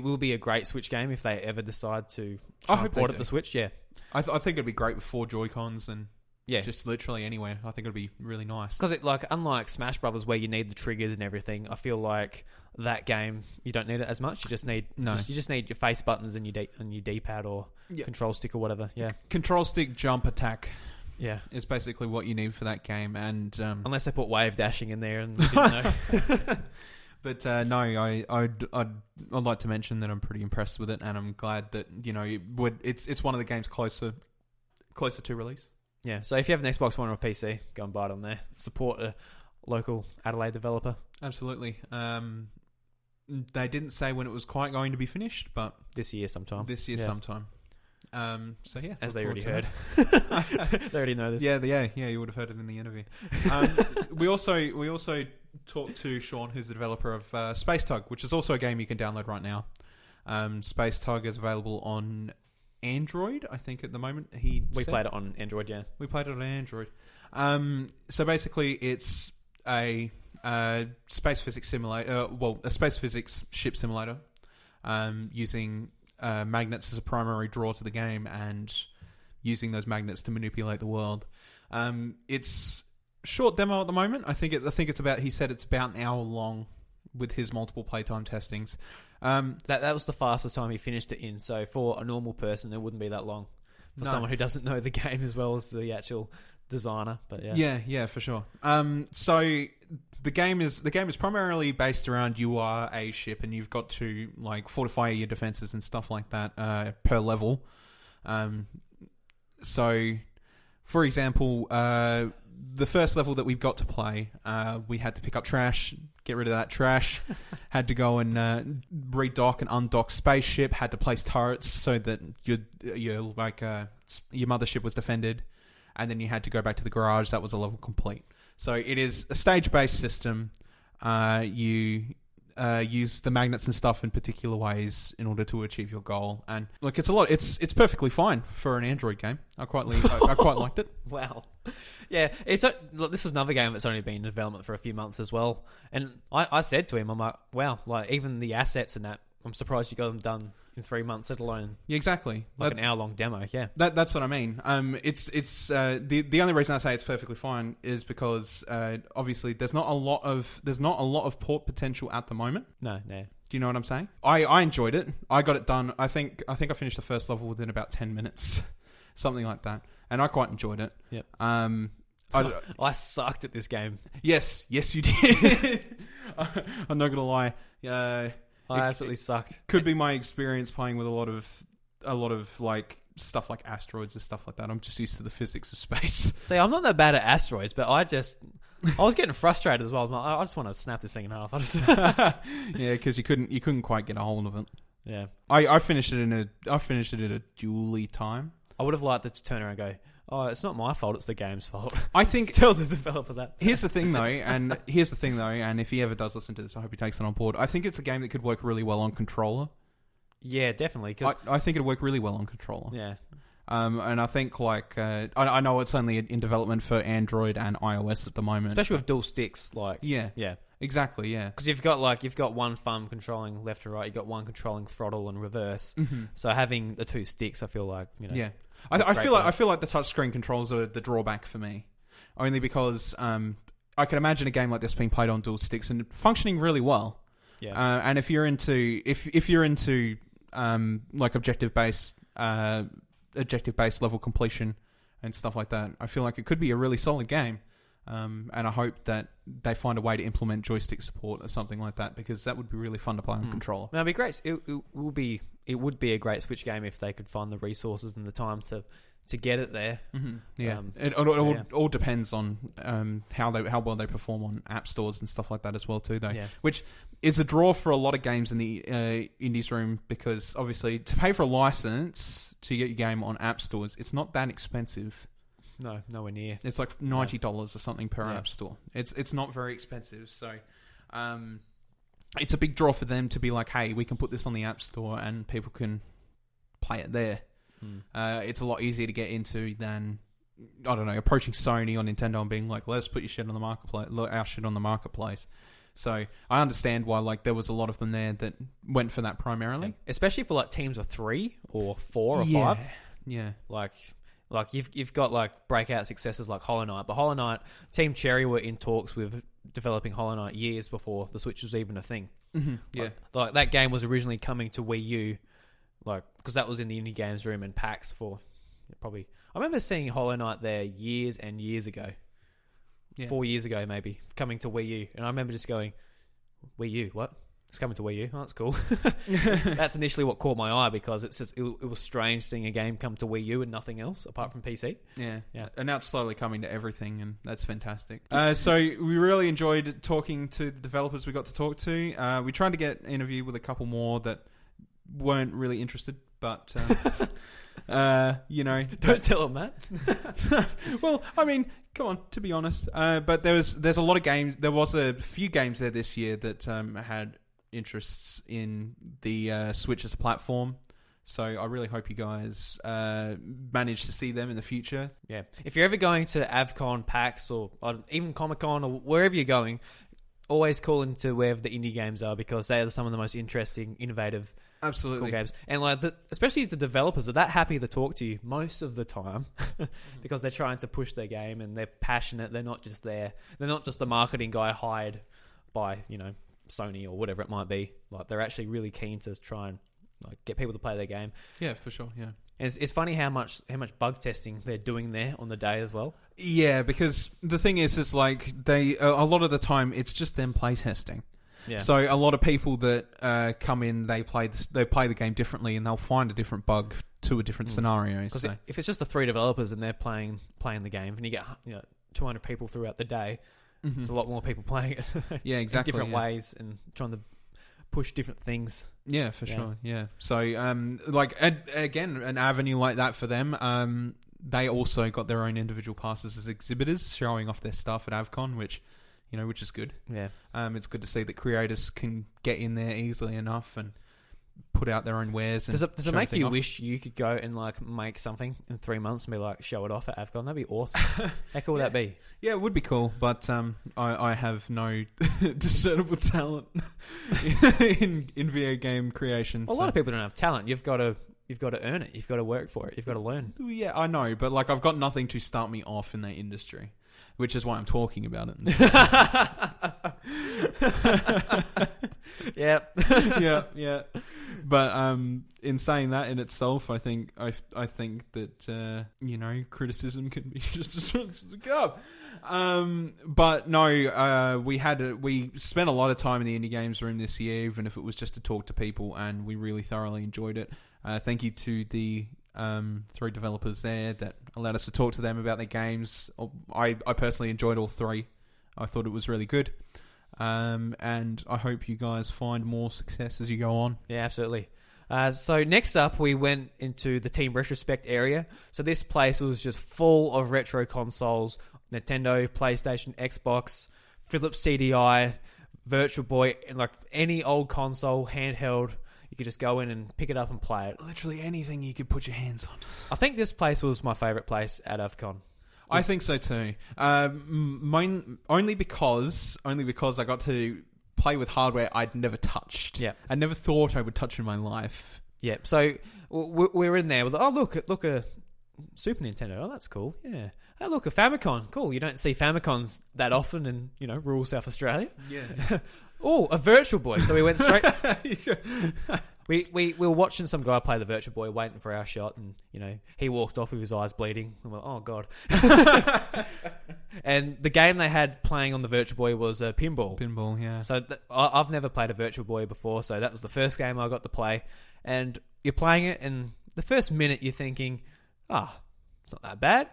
[SPEAKER 5] will be a great Switch game if they ever decide to try and port it to the Switch. Yeah.
[SPEAKER 6] I think it'd be great with 4 Joy-Cons and
[SPEAKER 5] yeah,
[SPEAKER 6] just literally anywhere. I think it'd be really nice.
[SPEAKER 5] Because unlike Smash Brothers, where you need the triggers and everything, I feel like that game you don't need it as much. You just need your face buttons and your D-pad or control stick or whatever. Yeah,
[SPEAKER 6] control stick, jump, attack.
[SPEAKER 5] Yeah,
[SPEAKER 6] is basically what you need for that game. And
[SPEAKER 5] unless they put wave dashing in there, and you didn't know.
[SPEAKER 6] But no, I'd like to mention that I'm pretty impressed with it, and I'm glad that it's one of the games closer to release.
[SPEAKER 5] Yeah, so if you have an Xbox One or a PC, go and buy it on there. Support a local Adelaide developer.
[SPEAKER 6] Absolutely. They didn't say when it was quite going to be finished, but
[SPEAKER 5] this year sometime.
[SPEAKER 6] Sometime. So yeah,
[SPEAKER 5] as they already heard, they already know this.
[SPEAKER 6] Yeah. You would have heard it in the interview. We also talked to Shaun, who's the developer of Space Tug, which is also a game you can download right now. Space Tug is available on Android, I think, at the moment.
[SPEAKER 5] We played it on Android, yeah.
[SPEAKER 6] We played it on Android. So basically, it's a space physics simulator. A space physics ship simulator, using magnets as a primary draw to the game, and using those magnets to manipulate the world. It's short demo at the moment. I think it's about. He said it's about an hour long with his multiple playtime testings.
[SPEAKER 5] That was the fastest time he finished it in. So for a normal person, it wouldn't be that long. For someone who doesn't know the game as well as the actual designer, but
[SPEAKER 6] yeah, for sure. So the game is primarily based around you are a ship and you've got to like fortify your defenses and stuff like that per level. So, for example, the first level that we've got to play, we had to pick up trash, get rid of that trash, had to go and redock and undock spaceship, had to place turrets so that your mothership was defended, and then you had to go back to the garage. That was a level complete. So it is a stage-based system. You use the magnets and stuff in particular ways in order to achieve your goal, and look, it's perfectly fine for an Android game. I quite liked it.
[SPEAKER 5] Wow. Yeah, look, this is another game that's only been in development for a few months as well. And I said to him, I'm like, wow, like even the assets and that, I'm surprised you got them done in 3 months, let alone
[SPEAKER 6] exactly
[SPEAKER 5] an hour-long demo. Yeah,
[SPEAKER 6] that's what I mean. It's the only reason I say it's perfectly fine is because obviously there's not a lot of port potential at the moment.
[SPEAKER 5] No.
[SPEAKER 6] Do you know what I'm saying? I enjoyed it. I got it done. I think I finished the first level within about 10 minutes, something like that, and I quite enjoyed it.
[SPEAKER 5] Yep. I sucked at this game.
[SPEAKER 6] Yes, you did. I'm not gonna lie.
[SPEAKER 5] I absolutely sucked.
[SPEAKER 6] Could be my experience playing with a lot of like stuff like asteroids and stuff like that. I'm just used to the physics of space.
[SPEAKER 5] See, I'm not that bad at asteroids, but I was getting frustrated as well. I just want to snap this thing in half.
[SPEAKER 6] Yeah, because you couldn't quite get a hold of it.
[SPEAKER 5] Yeah,
[SPEAKER 6] I finished it in a dually time.
[SPEAKER 5] I would have liked it to turn around and go, oh, it's not my fault, it's the game's fault.
[SPEAKER 6] I think
[SPEAKER 5] tell the developer that.
[SPEAKER 6] Here's the thing though, and if he ever does listen to this, I hope he takes it on board. I think it's a game that could work really well on controller.
[SPEAKER 5] Yeah, definitely.
[SPEAKER 6] I think it'd work really well on controller.
[SPEAKER 5] Yeah.
[SPEAKER 6] And I think I know it's only in development for Android and iOS at the moment,
[SPEAKER 5] especially with dual sticks.
[SPEAKER 6] Yeah, exactly. Yeah,
[SPEAKER 5] because you've got one thumb controlling left to right, you've got one controlling throttle and reverse.
[SPEAKER 6] Mm-hmm.
[SPEAKER 5] So having the two sticks, I feel like
[SPEAKER 6] yeah. I feel like the touchscreen controls are the drawback for me, only because I can imagine a game like this being played on dual sticks and functioning really well.
[SPEAKER 5] Yeah.
[SPEAKER 6] And if you're into like objective based level completion and stuff like that, I feel like it could be a really solid game. And I hope that they find a way to implement joystick support or something like that, because that would be really fun to play on controller.
[SPEAKER 5] That'd be great. It would be a great Switch game if they could find the resources and the time to get it there.
[SPEAKER 6] Mm-hmm. Yeah, it all depends on how well they perform on app stores and stuff like that as well too, though.
[SPEAKER 5] Yeah.
[SPEAKER 6] Which is a draw for a lot of games in the indies room, because obviously to pay for a license to get your game on app stores, it's not that expensive.
[SPEAKER 5] No, nowhere near.
[SPEAKER 6] It's like $90 or something per app store. It's not very expensive, so it's a big draw for them to be like, hey, we can put this on the app store and people can play it there. It's a lot easier to get into than, I don't know, approaching Sony or Nintendo and being like, let's put your shit on the marketplace, our shit on the marketplace. So I understand why there was a lot of them there that went for that primarily,
[SPEAKER 5] especially for teams of 3 or 4 or 5.
[SPEAKER 6] Yeah,
[SPEAKER 5] Like you've got breakout successes like Hollow Knight, but Hollow Knight, Team Cherry were in talks with developing Hollow Knight years before the Switch was even a thing.
[SPEAKER 6] Mm-hmm. Yeah,
[SPEAKER 5] like that game was originally coming to Wii U, because that was in the indie games room and PAX for probably. I remember seeing Hollow Knight there years and years ago, 4 years ago maybe, coming to Wii U, and I remember just going, Wii U, what? It's coming to Wii U. Oh, that's cool. That's initially what caught my eye, because it's just it was strange seeing a game come to Wii U and nothing else apart from PC.
[SPEAKER 6] Yeah. And now it's slowly coming to everything, and that's fantastic. So we really enjoyed talking to the developers we got to talk to. We tried to get an interview with a couple more that weren't really interested, but
[SPEAKER 5] don't tell them that.
[SPEAKER 6] Well, I mean, come on, to be honest. But there's a lot of games. There was a few games there this year that had interests in the Switch as a platform. So I really hope you guys manage to see them in the future.
[SPEAKER 5] Yeah. If you're ever going to AVcon, PAX, or even Comic-Con, or wherever you're going, always call into wherever the indie games are, because they are some of the most interesting, innovative
[SPEAKER 6] Absolutely.
[SPEAKER 5] cool games. And like, especially the developers are that happy to talk to you most of the time because they're trying to push their game and they're passionate. They're not just there. They're not just the marketing guy hired by Sony or whatever it might be. Like, they're actually really keen to try and like get people to play their game.
[SPEAKER 6] Yeah, for sure. Yeah.
[SPEAKER 5] And it's funny how much bug testing they're doing there on the day as well.
[SPEAKER 6] Yeah, because the thing is like they a lot of the time it's just them play testing.
[SPEAKER 5] Yeah.
[SPEAKER 6] So a lot of people that come in, they play the game differently, and they'll find a different bug to a different scenario.
[SPEAKER 5] Because
[SPEAKER 6] So.
[SPEAKER 5] if it's just the 3 developers and they're playing the game, and you get 200 people throughout the day, it's a lot more people playing it.
[SPEAKER 6] Yeah, exactly.
[SPEAKER 5] In different ways and trying to push different things.
[SPEAKER 6] Yeah, for sure. Yeah. So again, an avenue like that for them. They also got their own individual passes as exhibitors, showing off their stuff at AVcon, which is good.
[SPEAKER 5] Yeah.
[SPEAKER 6] It's good to see that creators can get in there easily enough and put out their own wares. And
[SPEAKER 5] does it make you wish you could go and like make something in 3 months and be like, show it off at AVcon? That'd be awesome. How cool would that be?
[SPEAKER 6] Yeah, it would be cool, but I have no discernible talent in video game creation.
[SPEAKER 5] Well, a lot of people don't have talent. You've got to earn it. You've got to work for it. You've got to learn.
[SPEAKER 6] Yeah, I know, but like I've got nothing to start me off in that industry, which is why I'm talking about it. Yeah. But in saying that in itself, I think that criticism can be just as much as a cup. But no, we spent a lot of time in the indie games room this year, even if it was just to talk to people, and we really thoroughly enjoyed it. Thank you to the 3 developers there that allowed us to talk to them about their games. I personally enjoyed all 3. I thought it was really good. And I hope you guys find more success as you go on.
[SPEAKER 5] Yeah, absolutely. So next up, we went into the Team Retrospekt area. So this place was just full of retro consoles: Nintendo, PlayStation, Xbox, Philips CDI, Virtual Boy, and like any old console, handheld. You could just go in and pick it up and play it.
[SPEAKER 6] Literally anything you could put your hands on.
[SPEAKER 5] I think this place was my favourite place at AVcon.
[SPEAKER 6] I think so too. Only because I got to play with hardware I'd never touched.
[SPEAKER 5] Yeah,
[SPEAKER 6] I never thought I would touch in my life.
[SPEAKER 5] Yeah. So we were in there with look a Super Nintendo. Oh, that's cool. Yeah. Oh, look, a Famicom. Cool. You don't see Famicons that often in rural South Australia.
[SPEAKER 6] Yeah.
[SPEAKER 5] Oh, a Virtual Boy. So we went straight. We were watching some guy play the Virtual Boy, waiting for our shot, and he walked off with his eyes bleeding. And we're like, oh god. And the game they had playing on the Virtual Boy was pinball.
[SPEAKER 6] Pinball, yeah.
[SPEAKER 5] So I've never played a Virtual Boy before, so that was the first game I got to play. And you're playing it, and the first minute you're thinking, it's not that bad.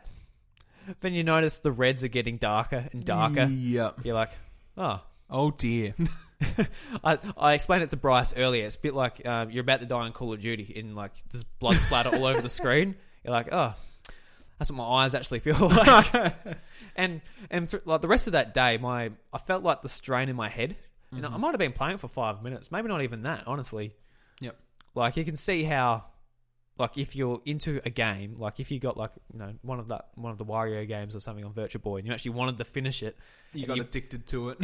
[SPEAKER 5] Then you notice the reds are getting darker and darker.
[SPEAKER 6] Yep.
[SPEAKER 5] You're like,
[SPEAKER 6] oh dear.
[SPEAKER 5] I explained it to Bryce earlier. It's a bit like you're about to die on Call of Duty and like there's blood splatter all over the screen. You're like, that's what my eyes actually feel like. and for, like the rest of that day, I felt like the strain in my head. Mm-hmm. I might have been playing for 5 minutes, maybe not even that, honestly.
[SPEAKER 6] Yep.
[SPEAKER 5] Like you can see how, like if you're into a game, like if you got like one of the Wario games or something on Virtual Boy, and you actually wanted to finish it,
[SPEAKER 6] you got addicted to it.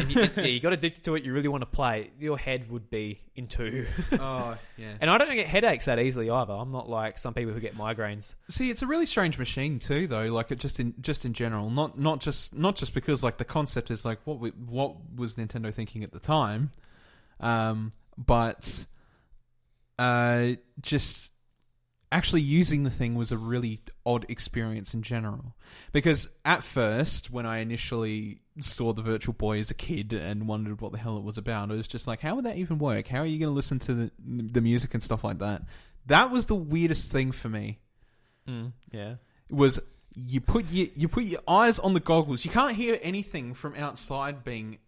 [SPEAKER 5] You got addicted to it. You really want to play. Your head would be in two.
[SPEAKER 6] Oh yeah.
[SPEAKER 5] And I don't get headaches that easily either. I'm not like some people who get migraines.
[SPEAKER 6] See, it's a really strange machine too, though. Like it just in general, not just because like the concept is like what was Nintendo thinking at the time, but just. Actually using the thing was a really odd experience in general. Because at first, when I initially saw the Virtual Boy as a kid and wondered what the hell it was about, it was just like, how would that even work? How are you going to listen to the music and stuff like that? That was the weirdest thing for me.
[SPEAKER 5] Yeah.
[SPEAKER 6] It was you put your eyes on the goggles. You can't hear anything from outside being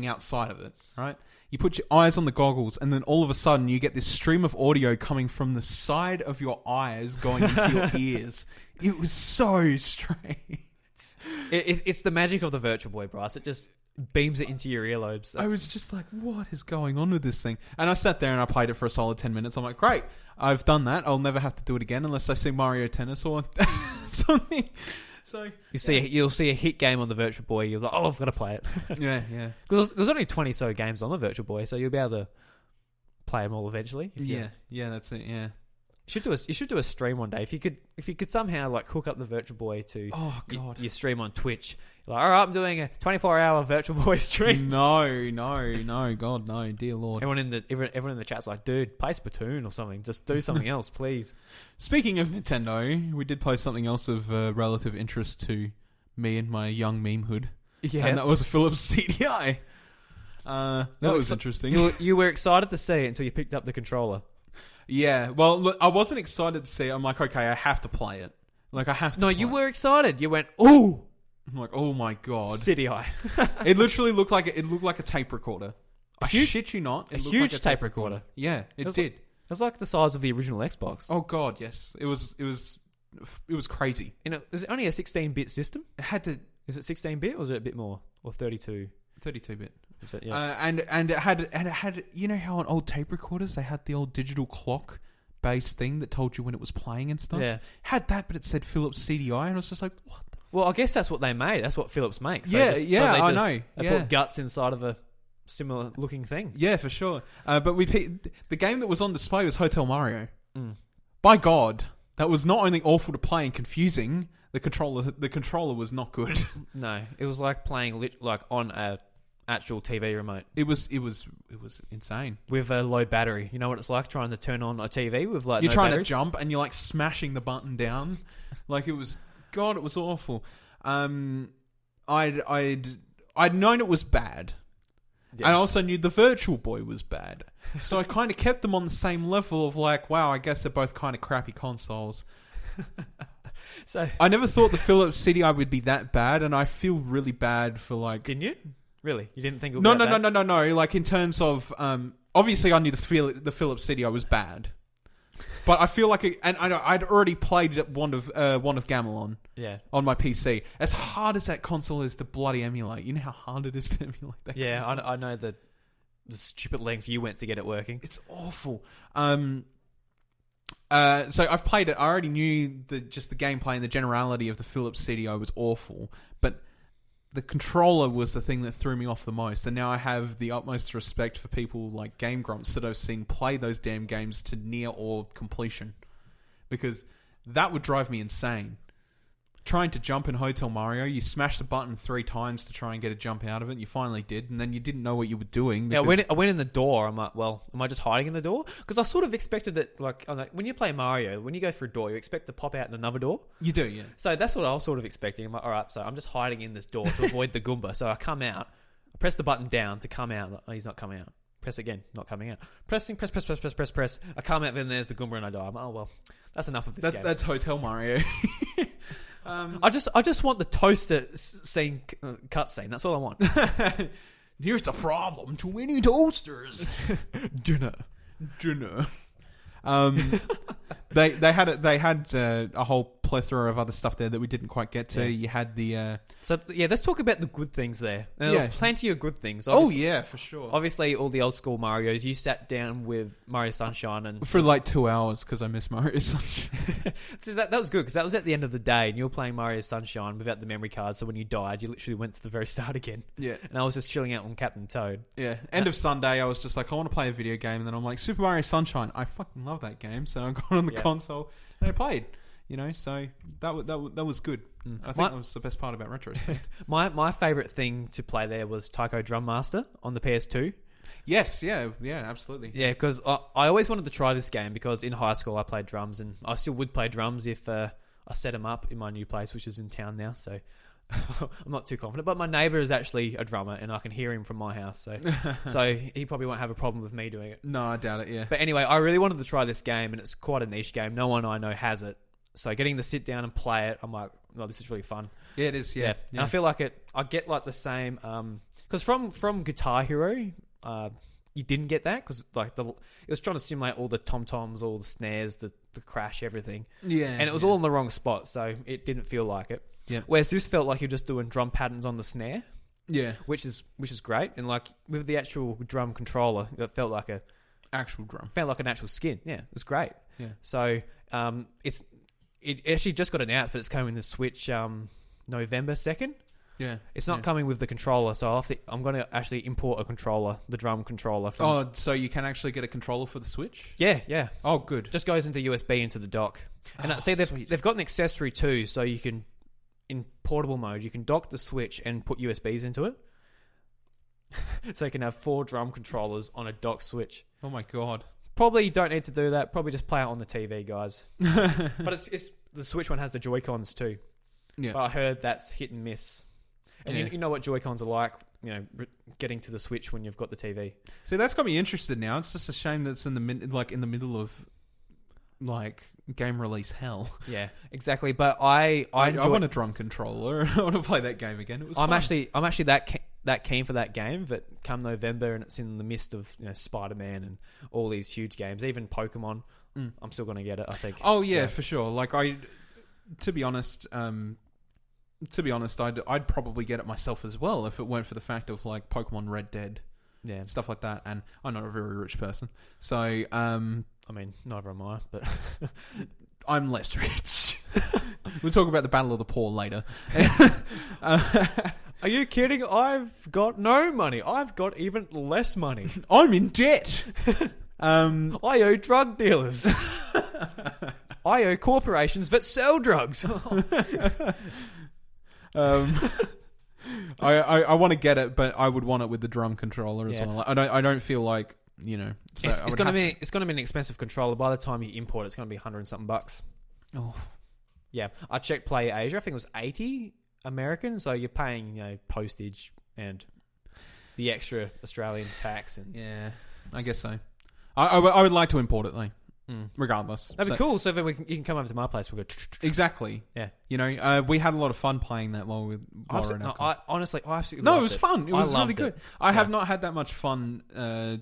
[SPEAKER 6] outside of it, right? You put your eyes on the goggles, and then all of a sudden you get this stream of audio coming from the side of your eyes going into your ears. It was so strange.
[SPEAKER 5] It's the magic of the Virtual Boy, Bryce. It just beams it into your earlobes.
[SPEAKER 6] I was just like, what is going on with this thing? And I sat there and I played it for a solid 10 minutes. I'm like, great, I've done that. I'll never have to do it again unless I see Mario Tennis or something. So
[SPEAKER 5] you'll see a hit game on the Virtual Boy. You're like, I've got to play it.
[SPEAKER 6] Yeah.
[SPEAKER 5] Because there's only 20 so games on the Virtual Boy, so you'll be able to play them all eventually.
[SPEAKER 6] Yeah, that's it. Yeah.
[SPEAKER 5] You should do a stream one day. If you could somehow like hook up the Virtual Boy to your stream on Twitch. You're like, all right, I'm doing a 24-hour Virtual Boy stream.
[SPEAKER 6] No, God, no, dear Lord.
[SPEAKER 5] Everyone in the chat's like, dude, play Splatoon or something. Just do something else, please.
[SPEAKER 6] Speaking of Nintendo, we did play something else of relative interest to me and my young memehood.
[SPEAKER 5] Yeah,
[SPEAKER 6] and that was a Philips CDI. That was interesting.
[SPEAKER 5] You were excited to see it until you picked up the controller.
[SPEAKER 6] Yeah, well, look, I wasn't excited to see it. I'm like, okay, I have to play it. Like, I have to.
[SPEAKER 5] No, you were excited. You went, ooh.
[SPEAKER 6] I'm like, oh my god,
[SPEAKER 5] CDI.
[SPEAKER 6] It literally looked like a tape recorder. I shit you not,
[SPEAKER 5] a huge like tape recorder.
[SPEAKER 6] Yeah, it did.
[SPEAKER 5] It was like the size of the original Xbox.
[SPEAKER 6] Oh god, yes, it was crazy.
[SPEAKER 5] Is it only a 16-bit system?
[SPEAKER 6] It had to.
[SPEAKER 5] Is it 16-bit or is it a bit more or 32?
[SPEAKER 6] 32-bit.
[SPEAKER 5] Is it? Yeah.
[SPEAKER 6] And it had you know how on old tape recorders they had the old digital clock based thing that told you when it was playing and stuff.
[SPEAKER 5] Yeah.
[SPEAKER 6] Had that, but it said Philips CDI, and I was just like, what?
[SPEAKER 5] Well, I guess that's what they made. That's what Philips makes.
[SPEAKER 6] I know.
[SPEAKER 5] They put guts inside of a similar looking thing.
[SPEAKER 6] Yeah, for sure. But the game that was on display was Hotel Mario. By God, that was not only awful to play and confusing. The controller was not good.
[SPEAKER 5] No, it was like playing on a actual TV remote.
[SPEAKER 6] It was insane
[SPEAKER 5] with a low battery. You know what it's like trying to turn on a TV with like
[SPEAKER 6] you're
[SPEAKER 5] no
[SPEAKER 6] trying
[SPEAKER 5] batteries?
[SPEAKER 6] To jump and you're like smashing the button down. Like it was. God, it was awful. I'd known it was bad, and I also knew the Virtual Boy was bad. So I kind of kept them on the same level of like, wow, I guess they're both kind of crappy consoles.
[SPEAKER 5] So
[SPEAKER 6] I never thought the Philips CDI would be that bad, and I feel really bad for like.
[SPEAKER 5] Didn't you? Really? You didn't think it would be that bad?
[SPEAKER 6] No. Like in terms of, obviously I knew the Philips CDI was bad. But I feel like, and I know I'd already played Wand of Gamelon, on my PC. As hard as that console is to bloody emulate, you know how hard it is to emulate that.
[SPEAKER 5] Yeah,
[SPEAKER 6] console?
[SPEAKER 5] I know the stupid length you went to get it working.
[SPEAKER 6] It's awful. So I've played it. I already knew the gameplay and the generality of the Philips CDI was awful, but the controller was the thing that threw me off the most, and now I have the utmost respect for people like Game Grumps that I've seen play those damn games to near or completion, because that would drive me insane. Trying to jump in Hotel Mario, you smash the button 3 times to try and get a jump out of it, and you finally did, and then you didn't know what you were doing.
[SPEAKER 5] Yeah, I went in the door. I'm like, well, am I just hiding in the door? Because I sort of expected that, like when you play Mario, when you go through a door, you expect to pop out in another door.
[SPEAKER 6] You do, yeah.
[SPEAKER 5] So that's what I was sort of expecting. I'm like, all right, so I'm just hiding in this door to avoid the Goomba. So I come out, I press the button down to come out. Oh, he's not coming out. Press again, not coming out. Press. I come out, then there's the Goomba, and I die. I'm like, oh well, that's enough of this game.
[SPEAKER 6] That's Hotel Mario.
[SPEAKER 5] I just want the toaster scene cutscene. That's all I want.
[SPEAKER 6] Here's the problem: too many toasters.
[SPEAKER 5] Dinner.
[SPEAKER 6] They had a whole plethora of other stuff there that we didn't quite get to.
[SPEAKER 5] Yeah.
[SPEAKER 6] You had the
[SPEAKER 5] let's talk about the good things there. Plenty of good things.
[SPEAKER 6] Obviously, yeah, for sure.
[SPEAKER 5] Obviously, all the old school Marios. You sat down with Mario Sunshine and
[SPEAKER 6] for like 2 hours because I miss Mario Sunshine.
[SPEAKER 5] So that was good because that was at the end of the day, and you were playing Mario Sunshine without the memory card. So when you died, you literally went to the very start again.
[SPEAKER 6] Yeah,
[SPEAKER 5] and I was just chilling out on Captain Toad.
[SPEAKER 6] Yeah, end of Sunday, I was just like, I want to play a video game, and then I'm like, Super Mario Sunshine. I fucking love that game, so I got on the console and I played. You know, so that was good. I think that was the best part about Retrospekt.
[SPEAKER 5] My favourite thing to play there was Taiko Drum Master on the PS2.
[SPEAKER 6] Yes, yeah, absolutely.
[SPEAKER 5] Yeah, because I always wanted to try this game because in high school I played drums, and I still would play drums if I set them up in my new place, which is in town now. So I'm not too confident. But my neighbour is actually a drummer, and I can hear him from my house. So he probably won't have a problem with me doing it.
[SPEAKER 6] No, I doubt it, yeah.
[SPEAKER 5] But anyway, I really wanted to try this game, and it's quite a niche game. No one I know has it. So getting to sit down and play it, I'm like, no, this is really fun.
[SPEAKER 6] Yeah, it is, yeah.
[SPEAKER 5] And I feel like I get like the same... Because from Guitar Hero, you didn't get that, because like it was trying to simulate all the tom-toms, all the snares, the crash, everything.
[SPEAKER 6] Yeah.
[SPEAKER 5] And it was all in the wrong spot, so it didn't feel like it.
[SPEAKER 6] Yeah.
[SPEAKER 5] Whereas this felt like you're just doing drum patterns on the snare.
[SPEAKER 6] Yeah.
[SPEAKER 5] Which is great. And like with the actual drum controller, it felt like
[SPEAKER 6] actual drum.
[SPEAKER 5] Felt like an actual skin. Yeah, it was great.
[SPEAKER 6] Yeah.
[SPEAKER 5] So it actually just got announced, but it's coming to Switch November 2nd.
[SPEAKER 6] Yeah.
[SPEAKER 5] It's not coming with the controller, so I'm going to actually import a controller, the drum controller.
[SPEAKER 6] Oh, so you can actually get a controller for the Switch?
[SPEAKER 5] Yeah.
[SPEAKER 6] Oh, good.
[SPEAKER 5] Just goes into USB into the dock. And they've got an accessory too, so you can, in portable mode, you can dock the Switch and put USBs into it. So you can have 4 drum controllers on a dock Switch.
[SPEAKER 6] Oh my god.
[SPEAKER 5] Probably don't need to do that. Probably just play it on the TV, guys. But it's the Switch one has the Joy-Cons too.
[SPEAKER 6] Yeah.
[SPEAKER 5] But I heard that's hit and miss. And
[SPEAKER 6] Yeah.
[SPEAKER 5] you know what Joy-Cons are like, getting to the Switch when you've got the TV.
[SPEAKER 6] See, that's got me interested now. It's just a shame that it's in the middle of game release hell.
[SPEAKER 5] Yeah, exactly. But I
[SPEAKER 6] want a drum controller. I want to play that game again. It was. I'm
[SPEAKER 5] actually that keen for that game. But come November and it's in the midst of Spider-Man and all these huge games, even Pokemon. I'm still going to get it, I think.
[SPEAKER 6] Oh yeah, for sure. To be honest, I'd probably get it myself as well if it weren't for the fact of Pokemon Red Dead, stuff like that. And I'm not a very rich person, so
[SPEAKER 5] I mean, neither am I, but
[SPEAKER 6] I'm less rich. We'll talk about the Battle of the Poor later.
[SPEAKER 5] Are you kidding? I've got no money. I've got even less money.
[SPEAKER 6] I'm in debt.
[SPEAKER 5] I owe drug dealers. I owe corporations that sell drugs.
[SPEAKER 6] I want to get it, but I would want it with the drum controller as well. I don't feel like So
[SPEAKER 5] it's going to be an expensive controller. By the time you import it, it's going to be $100 and something bucks.
[SPEAKER 6] Oh,
[SPEAKER 5] yeah. I checked Play Asia. I think it was $80 American. So you're paying postage and the extra Australian tax and
[SPEAKER 6] I guess so. I would like to import it though. Regardless,
[SPEAKER 5] that'd be cool. So then you can come over to my place. We'll go
[SPEAKER 6] exactly.
[SPEAKER 5] Yeah,
[SPEAKER 6] we had a lot of fun playing that while we were
[SPEAKER 5] I honestly, I absolutely
[SPEAKER 6] no,
[SPEAKER 5] loved
[SPEAKER 6] it was fun. It was really good. I have
[SPEAKER 5] Yeah.
[SPEAKER 6] not had that much fun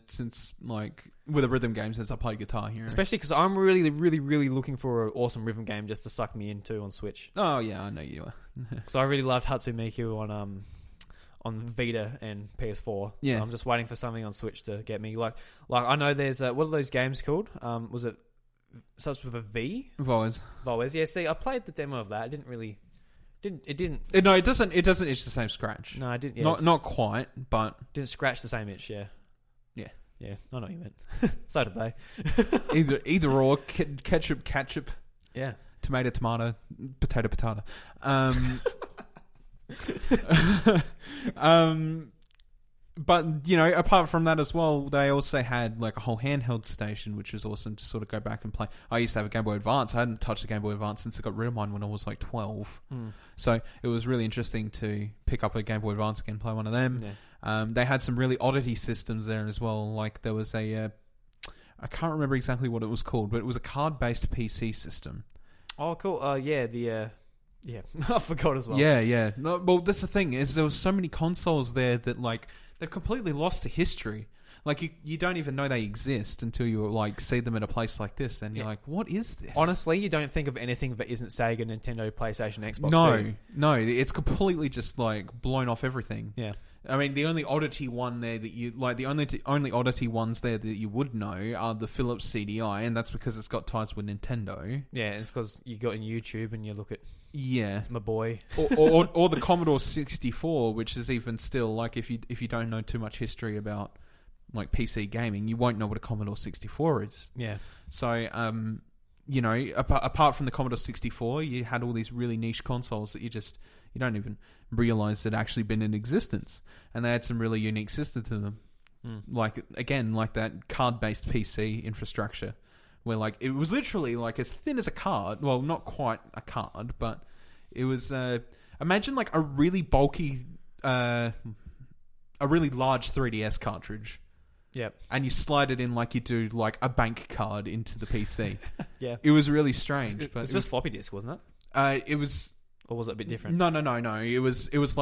[SPEAKER 6] since with a rhythm game since I played guitar here.
[SPEAKER 5] Especially because I'm really, really, really looking for an awesome rhythm game just to suck me into on Switch.
[SPEAKER 6] Oh yeah, I know you are.
[SPEAKER 5] So I really loved Hatsumiku on Vita and PS4.
[SPEAKER 6] Yeah.
[SPEAKER 5] So I'm just waiting for something on Switch to get me. Like I know there's what are those games called? Was it starts with a V?
[SPEAKER 6] Voez.
[SPEAKER 5] Yeah. See, I played the demo of that. It didn't.
[SPEAKER 6] No, it doesn't. It doesn't itch the same scratch.
[SPEAKER 5] No, I didn't. Yeah.
[SPEAKER 6] Not quite, but
[SPEAKER 5] didn't scratch the same itch. Yeah.
[SPEAKER 6] Yeah.
[SPEAKER 5] Yeah. I know what you meant. So did they.
[SPEAKER 6] either or ketchup.
[SPEAKER 5] Yeah.
[SPEAKER 6] Tomato, potato. But apart from that as well, they also had a whole handheld station, which was awesome to sort of go back and play. I used to have a Game Boy Advance. I hadn't touched a Game Boy Advance since I got rid of mine when I was 12. So it was really interesting to pick up a Game Boy Advance again and play one of them.
[SPEAKER 5] Yeah.
[SPEAKER 6] They had some really oddity systems there as well. There was I can't remember exactly what it was called, but it was a card-based PC system.
[SPEAKER 5] Oh, cool. Yeah, I forgot as well.
[SPEAKER 6] Yeah. No, well, that's the thing is there was so many consoles there that they've completely lost to history. You don't even know they exist until you see them at a place like this, and you're like, what is this?
[SPEAKER 5] Honestly, you don't think of anything that isn't Sega, Nintendo, PlayStation, Xbox.
[SPEAKER 6] No, it's completely just blown off everything.
[SPEAKER 5] Yeah.
[SPEAKER 6] I mean, the only oddity one there that you the only oddity ones there that you would know are the Philips CDI, and that's because it's got ties with Nintendo.
[SPEAKER 5] Yeah, it's because you got in YouTube and you look at my boy,
[SPEAKER 6] or the Commodore 64, which is even still if you don't know too much history about PC gaming, you won't know what a Commodore 64 is.
[SPEAKER 5] Yeah.
[SPEAKER 6] So apart from the Commodore 64, you had all these really niche consoles that you don't even realize had actually been in existence, and they had some really unique systems to them. Like that card-based PC infrastructure, where it was literally as thin as a card. Well, not quite a card, but it was. Imagine a really bulky, a really large 3DS cartridge.
[SPEAKER 5] Yep.
[SPEAKER 6] And you slide it in you do a bank card into the PC.
[SPEAKER 5] Yeah.
[SPEAKER 6] It was really strange.
[SPEAKER 5] It
[SPEAKER 6] but
[SPEAKER 5] was just floppy disk, wasn't it?
[SPEAKER 6] It was.
[SPEAKER 5] Or was it a bit different?
[SPEAKER 6] No. It was its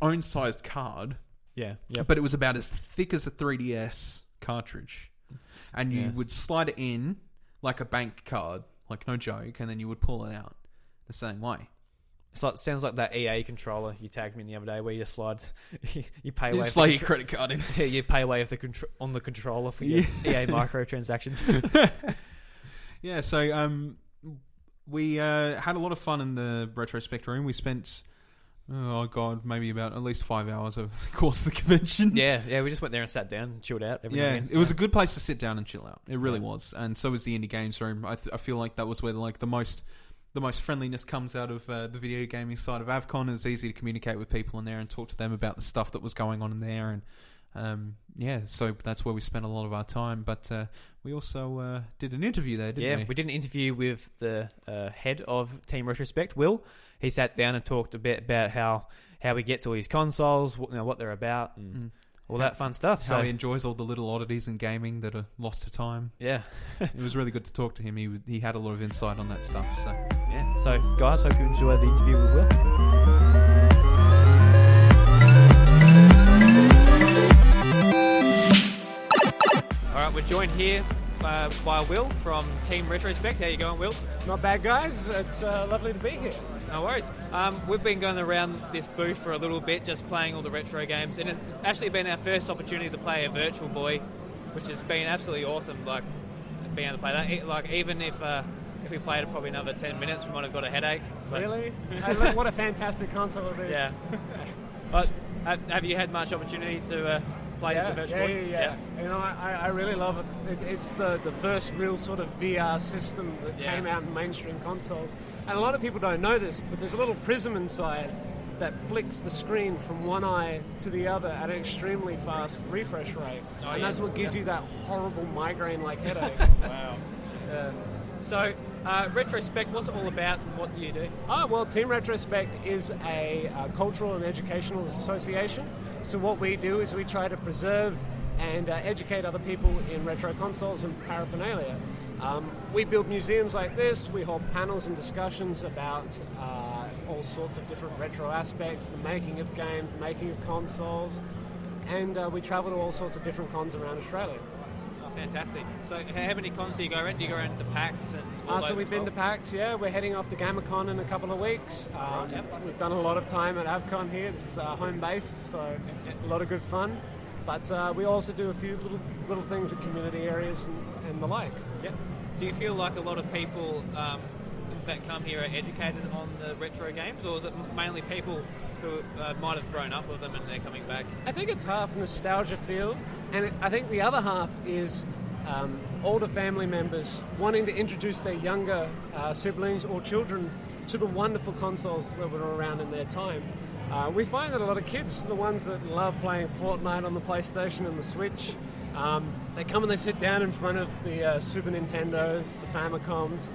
[SPEAKER 6] own sized card.
[SPEAKER 5] Yeah. Yep.
[SPEAKER 6] But it was about as thick as a 3DS cartridge. And you would slide it in like a bank card, no joke, and then you would pull it out the same way.
[SPEAKER 5] Sounds like that EA controller you tagged me in the other day, where you slide, you pay away.
[SPEAKER 6] You slide your credit card in.
[SPEAKER 5] Yeah, you pay away on the controller for your EA microtransactions.
[SPEAKER 6] Yeah, so we had a lot of fun in the Retrospekt room. We spent Oh god, maybe about at least 5 hours over the course of the convention.
[SPEAKER 5] Yeah, we just went there and sat down and chilled out. Every now and again.
[SPEAKER 6] It was a good place to sit down and chill out. It really was, and so was the indie games room. I feel like that was where like the most friendliness comes out of the video gaming side of AVcon. It was easy to communicate with people in there and talk to them about the stuff that was going on in there, and so that's where we spent a lot of our time. But we also did an interview there, didn't we?
[SPEAKER 5] Yeah, we did an interview with the head of Team Retrospekt, Will. He sat down and talked a bit about how he gets all these consoles, what they're about, and all that fun stuff.
[SPEAKER 6] How he enjoys all the little oddities in gaming that are lost to time.
[SPEAKER 5] Yeah.
[SPEAKER 6] It was really good to talk to him. He had a lot of insight on that stuff. So
[SPEAKER 5] yeah. So guys, hope you enjoyed the interview with Will. All right, we're joined here by Will from Team Retrospekt. How you going, Will?
[SPEAKER 13] Not bad, guys. It's lovely to be here.
[SPEAKER 5] No worries. We've been going around this booth for a little bit, just playing all the retro games, and it's actually been our first opportunity to play a Virtual Boy, which has been absolutely awesome. Like being able to play that. Like even if we played it probably another 10 minutes, we might have got a headache. But
[SPEAKER 13] really? Hey, look, what a fantastic console it is.
[SPEAKER 5] Yeah. But have you had much opportunity to play the Virtual Boy?
[SPEAKER 13] Yeah. You know, I really love it. It's the first real sort of VR system that came out in mainstream consoles. And a lot of people don't know this, but there's a little prism inside that flicks the screen from one eye to the other at an extremely fast refresh rate. And that's what gives you that horrible migraine-like headache.
[SPEAKER 5] Wow. So, Retrospekt, what's it all about and what do you do?
[SPEAKER 13] Well, Team Retrospekt is a cultural and educational association. So what we do is we try to preserve and educate other people in retro consoles and paraphernalia. We build museums like this. We hold panels and discussions about all sorts of different retro aspects, the making of games, the making of consoles, and we travel to all sorts of different cons around Australia.
[SPEAKER 5] Oh, fantastic. So how many cons do you go around? Do you go around to PAX? And
[SPEAKER 13] so we've been to PAX, We're heading off to GammaCon in a couple of weeks. We've done a lot of time at AVcon here. This is our home base, so a lot of good fun. But we also do a few little things at community areas and the like.
[SPEAKER 5] Yep. Do you feel like a lot of people that come here are educated on the retro games, or is it mainly people who might have grown up with them and they're coming back?
[SPEAKER 13] I think it's half nostalgia feel, and I think the other half is older family members wanting to introduce their younger siblings or children to the wonderful consoles that were around in their time. We find that a lot of kids, the ones that love playing Fortnite on the PlayStation and the Switch, they come and they sit down in front of the Super Nintendos, the Famicoms,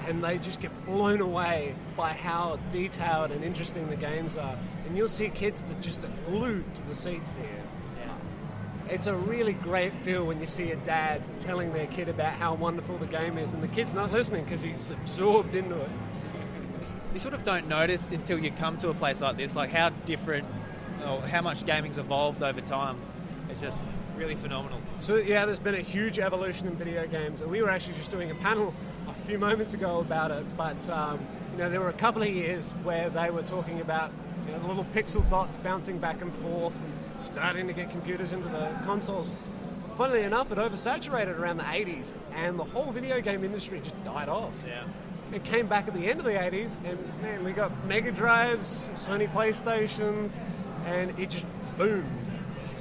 [SPEAKER 13] and they just get blown away by how detailed and interesting the games are. And you'll see kids that just are glued to the seats here. It's a really great feel when you see a dad telling their kid about how wonderful the game is, and the kid's not listening because he's absorbed into it.
[SPEAKER 5] You sort of don't notice until you come to a place like this, like how different or how much gaming's evolved over time. It's just really phenomenal.
[SPEAKER 13] So there's been a huge evolution in video games, and we were actually just doing a panel a few moments ago about it, but there were a couple of years where they were talking about the little pixel dots bouncing back and forth and starting to get computers into the consoles. Funnily enough, it oversaturated around the 80s, and the whole video game industry just died off.
[SPEAKER 5] Yeah.
[SPEAKER 13] It came back at the end of the 80s, and man, we got Mega Drives, Sony PlayStations, and it just boomed.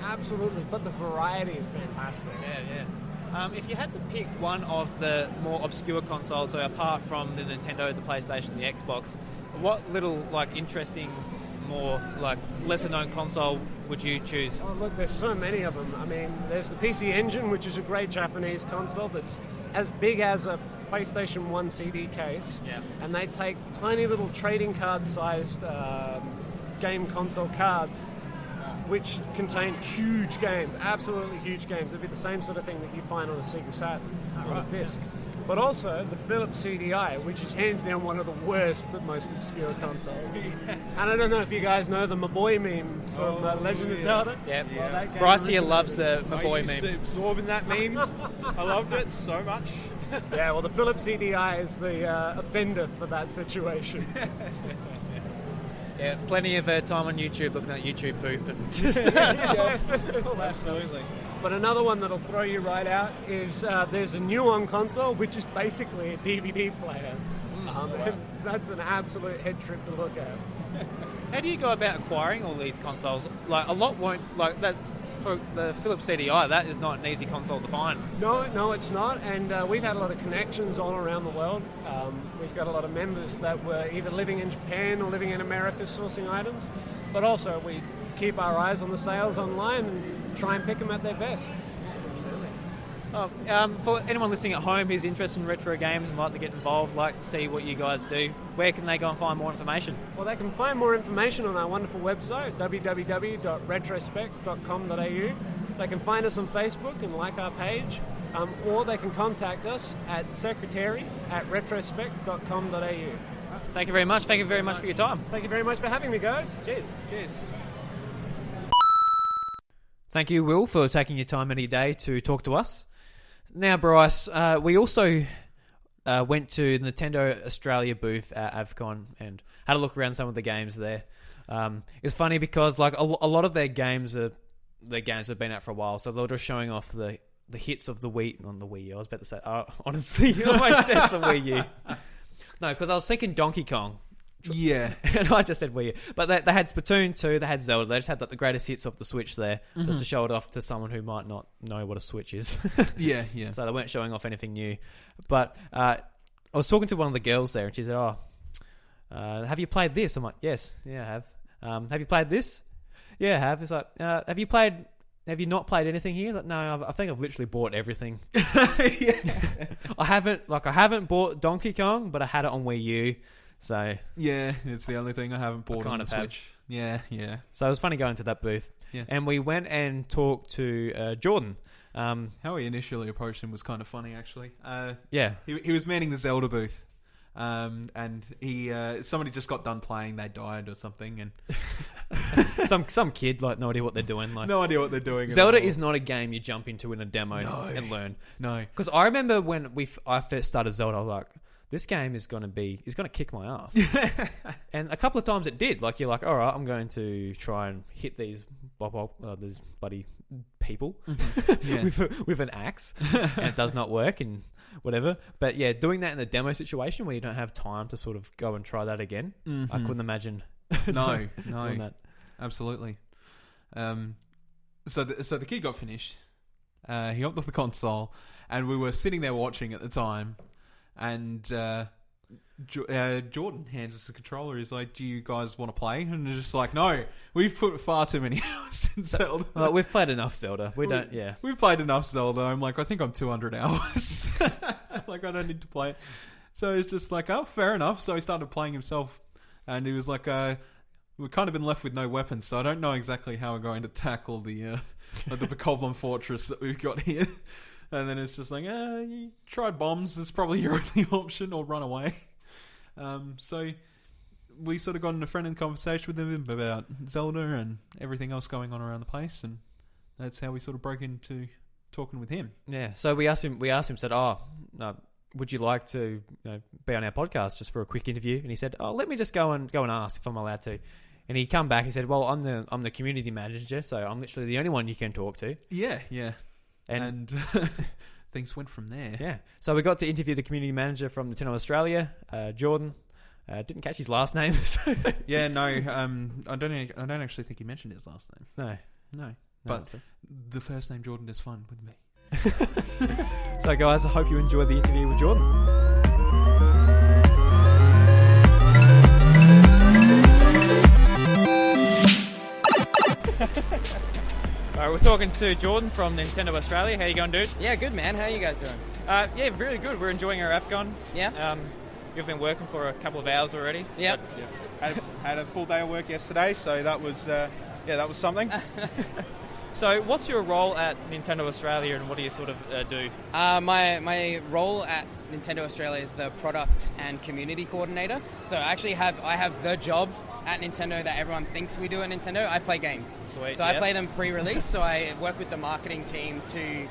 [SPEAKER 13] Absolutely, but the variety is fantastic.
[SPEAKER 5] Yeah. If you had to pick one of the more obscure consoles, so apart from the Nintendo, the PlayStation, the Xbox, what little interesting, more lesser known console would you choose?
[SPEAKER 13] Oh, look, there's so many of them. I mean, there's the PC Engine, which is a great Japanese console that's as big as a PlayStation 1 CD case.
[SPEAKER 5] Yeah.
[SPEAKER 13] And they take tiny little trading card-sized game console cards, which contain huge games, absolutely huge games. It'd be the same sort of thing that you find on a Sega Saturn on a disc. But also the Philips CDI, which is hands down one of the worst but most obscure consoles. And I don't know if you guys know the Maboy meme from Legend of Zelda.
[SPEAKER 5] Yep.
[SPEAKER 13] Well,
[SPEAKER 5] Bryce here loves the Maboy meme.
[SPEAKER 9] I used to absorb in that meme. I loved it so much.
[SPEAKER 13] Yeah, well, the Philips CDI is the offender for that situation.
[SPEAKER 5] Yeah, plenty of time on YouTube looking at YouTube poop and just
[SPEAKER 9] Absolutely.
[SPEAKER 13] But another one that'll throw you right out is there's a new on console, which is basically a DVD player. And that's an absolute head trip to look at.
[SPEAKER 12] How do you go about acquiring all these consoles? Like, a lot won't, like, that for the Philips CDI, that is not an easy console to find.
[SPEAKER 13] No, it's not, and we've had a lot of connections all around the world. We've got a lot of members that were either living in Japan or living in America sourcing items, but also we keep our eyes on the sales online and try and pick them at their best.
[SPEAKER 12] For anyone listening at home who's interested in retro games and like to get involved, like to see what you guys do, where can they go and find more information?
[SPEAKER 13] Well, they can find more information on our wonderful website, www.retrospekt.com.au. They can find us on Facebook and like our page, or they can contact us at secretary@retrospekt.com.au.
[SPEAKER 12] Thank you very much. Thank you very much for your time.
[SPEAKER 13] Thank you very much for having me, guys. Cheers.
[SPEAKER 9] Cheers.
[SPEAKER 5] Thank you, Will, for taking your time out of your day to talk to us. Now, Bryce, we also went to the Nintendo Australia booth at AVcon and had a look around some of the games there. It's funny because like a lot of their games have been out for a while, so they're just showing off the hits of the Wii. On the Wii U, I was about to say, honestly, I almost said the Wii U. No, because I was thinking Donkey Kong.
[SPEAKER 6] Yeah.
[SPEAKER 5] And I just said Wii U. But they had Splatoon 2, they had Zelda, they just had like, the greatest hits of the Switch there, just to show it off to someone who might not know what a Switch is.
[SPEAKER 6] Yeah.
[SPEAKER 5] So they weren't showing off anything new. But I was talking to one of the girls there, and she said, have you played this? I'm like, yes, I have. Have you played this? Yeah, I have. It's like, have you not played anything here? Like, no, I think I've literally bought everything. I haven't bought Donkey Kong, but I had it on Wii U. So
[SPEAKER 6] yeah, it's the only thing I haven't bought on the Switch. Yeah.
[SPEAKER 5] So it was funny going to that booth.
[SPEAKER 6] Yeah.
[SPEAKER 5] And we went and talked to Jordan.
[SPEAKER 6] How we initially approached him was kind of funny, actually.
[SPEAKER 5] Yeah.
[SPEAKER 6] He was manning the Zelda booth. And somebody just got done playing, they died or something, and
[SPEAKER 5] some kid, like, no idea what they're doing. Like,
[SPEAKER 6] no idea what they're doing.
[SPEAKER 5] Zelda is not a game you jump into in a demo and learn.
[SPEAKER 6] No.
[SPEAKER 5] Because I remember when I first started Zelda, I was like, this game is going to kick my ass. And a couple of times it did. Like, you're like, all right, I'm going to try and hit these bloody people with an axe, and it does not work and whatever. But yeah, doing that in a demo situation where you don't have time to sort of go and try that again, I couldn't imagine.
[SPEAKER 6] No,
[SPEAKER 5] doing that.
[SPEAKER 6] Absolutely. So the kid got finished. He hopped off the console, and we were sitting there watching at the time. And Jordan hands us the controller. He's like, "Do you guys want to play?" And they're just like, "No, we've put far too many hours in Zelda.
[SPEAKER 5] We've played enough Zelda. We've
[SPEAKER 6] played enough Zelda." I'm like, "I think I'm 200 hours. Like, I don't need to play it." So it's just like, "Oh, fair enough." So he started playing himself, and he was like, "We've kind of been left with no weapons, so I don't know exactly how we're going to tackle the Bokoblin fortress that we've got here." And then it's just like, you try bombs. It's probably your only option, or run away. So we sort of got in a friendly conversation with him about Zelda and everything else going on around the place, and that's how we sort of broke into talking with him.
[SPEAKER 5] Yeah. So we asked him. Said, would you like to be on our podcast just for a quick interview? And he said, let me just go and ask if I'm allowed to. And he come back. He said, well, I'm the community manager, so I'm literally the only one you can talk to.
[SPEAKER 6] Yeah. And things went from there.
[SPEAKER 5] Yeah. So we got to interview the community manager from Nintendo Australia, Jordan. Didn't catch his last name. So.
[SPEAKER 6] Yeah, no. I don't actually think he mentioned his last name.
[SPEAKER 5] No.
[SPEAKER 6] But the first name Jordan is fine with me.
[SPEAKER 5] So, guys, I hope you enjoyed the interview with Jordan. Alright, we're talking to Jordan from Nintendo Australia. How you going, dude?
[SPEAKER 14] Yeah, good, man. How are you guys doing?
[SPEAKER 5] Yeah, really good. We're enjoying our AVcon.
[SPEAKER 14] Yeah.
[SPEAKER 5] You've been working for a couple of hours already.
[SPEAKER 14] Yep.
[SPEAKER 9] Had a full day of work yesterday, so that was something.
[SPEAKER 5] So, what's your role at Nintendo Australia, and what do you sort of do?
[SPEAKER 14] My role at Nintendo Australia is the product and community coordinator. So I have the job at Nintendo that everyone thinks we do at Nintendo. I play games.
[SPEAKER 5] Sweet.
[SPEAKER 14] So I play them pre-release. So I work with the marketing team to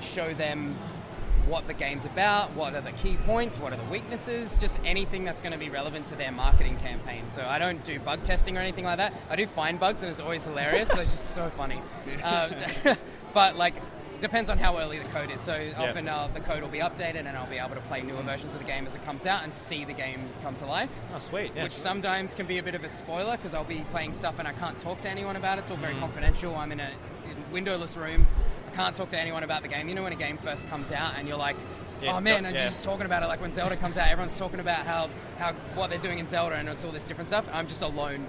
[SPEAKER 14] show them what the game's about, what are the key points, what are the weaknesses, just anything that's going to be relevant to their marketing campaign. So I don't do bug testing or anything like that. I do find bugs, and it's always hilarious. So it's just so funny. But like, depends on how early the code is. So often the code will be updated, and I'll be able to play newer versions of the game as it comes out and see the game come to life.
[SPEAKER 5] Oh, sweet. Yeah.
[SPEAKER 14] Which sometimes can be a bit of a spoiler because I'll be playing stuff and I can't talk to anyone about it. It's all very confidential. I'm in a windowless room. I can't talk to anyone about the game. You know when a game first comes out and you're like, oh man, I'm just talking about it. Like when Zelda comes out, everyone's talking about how what they're doing in Zelda and it's all this different stuff. I'm just alone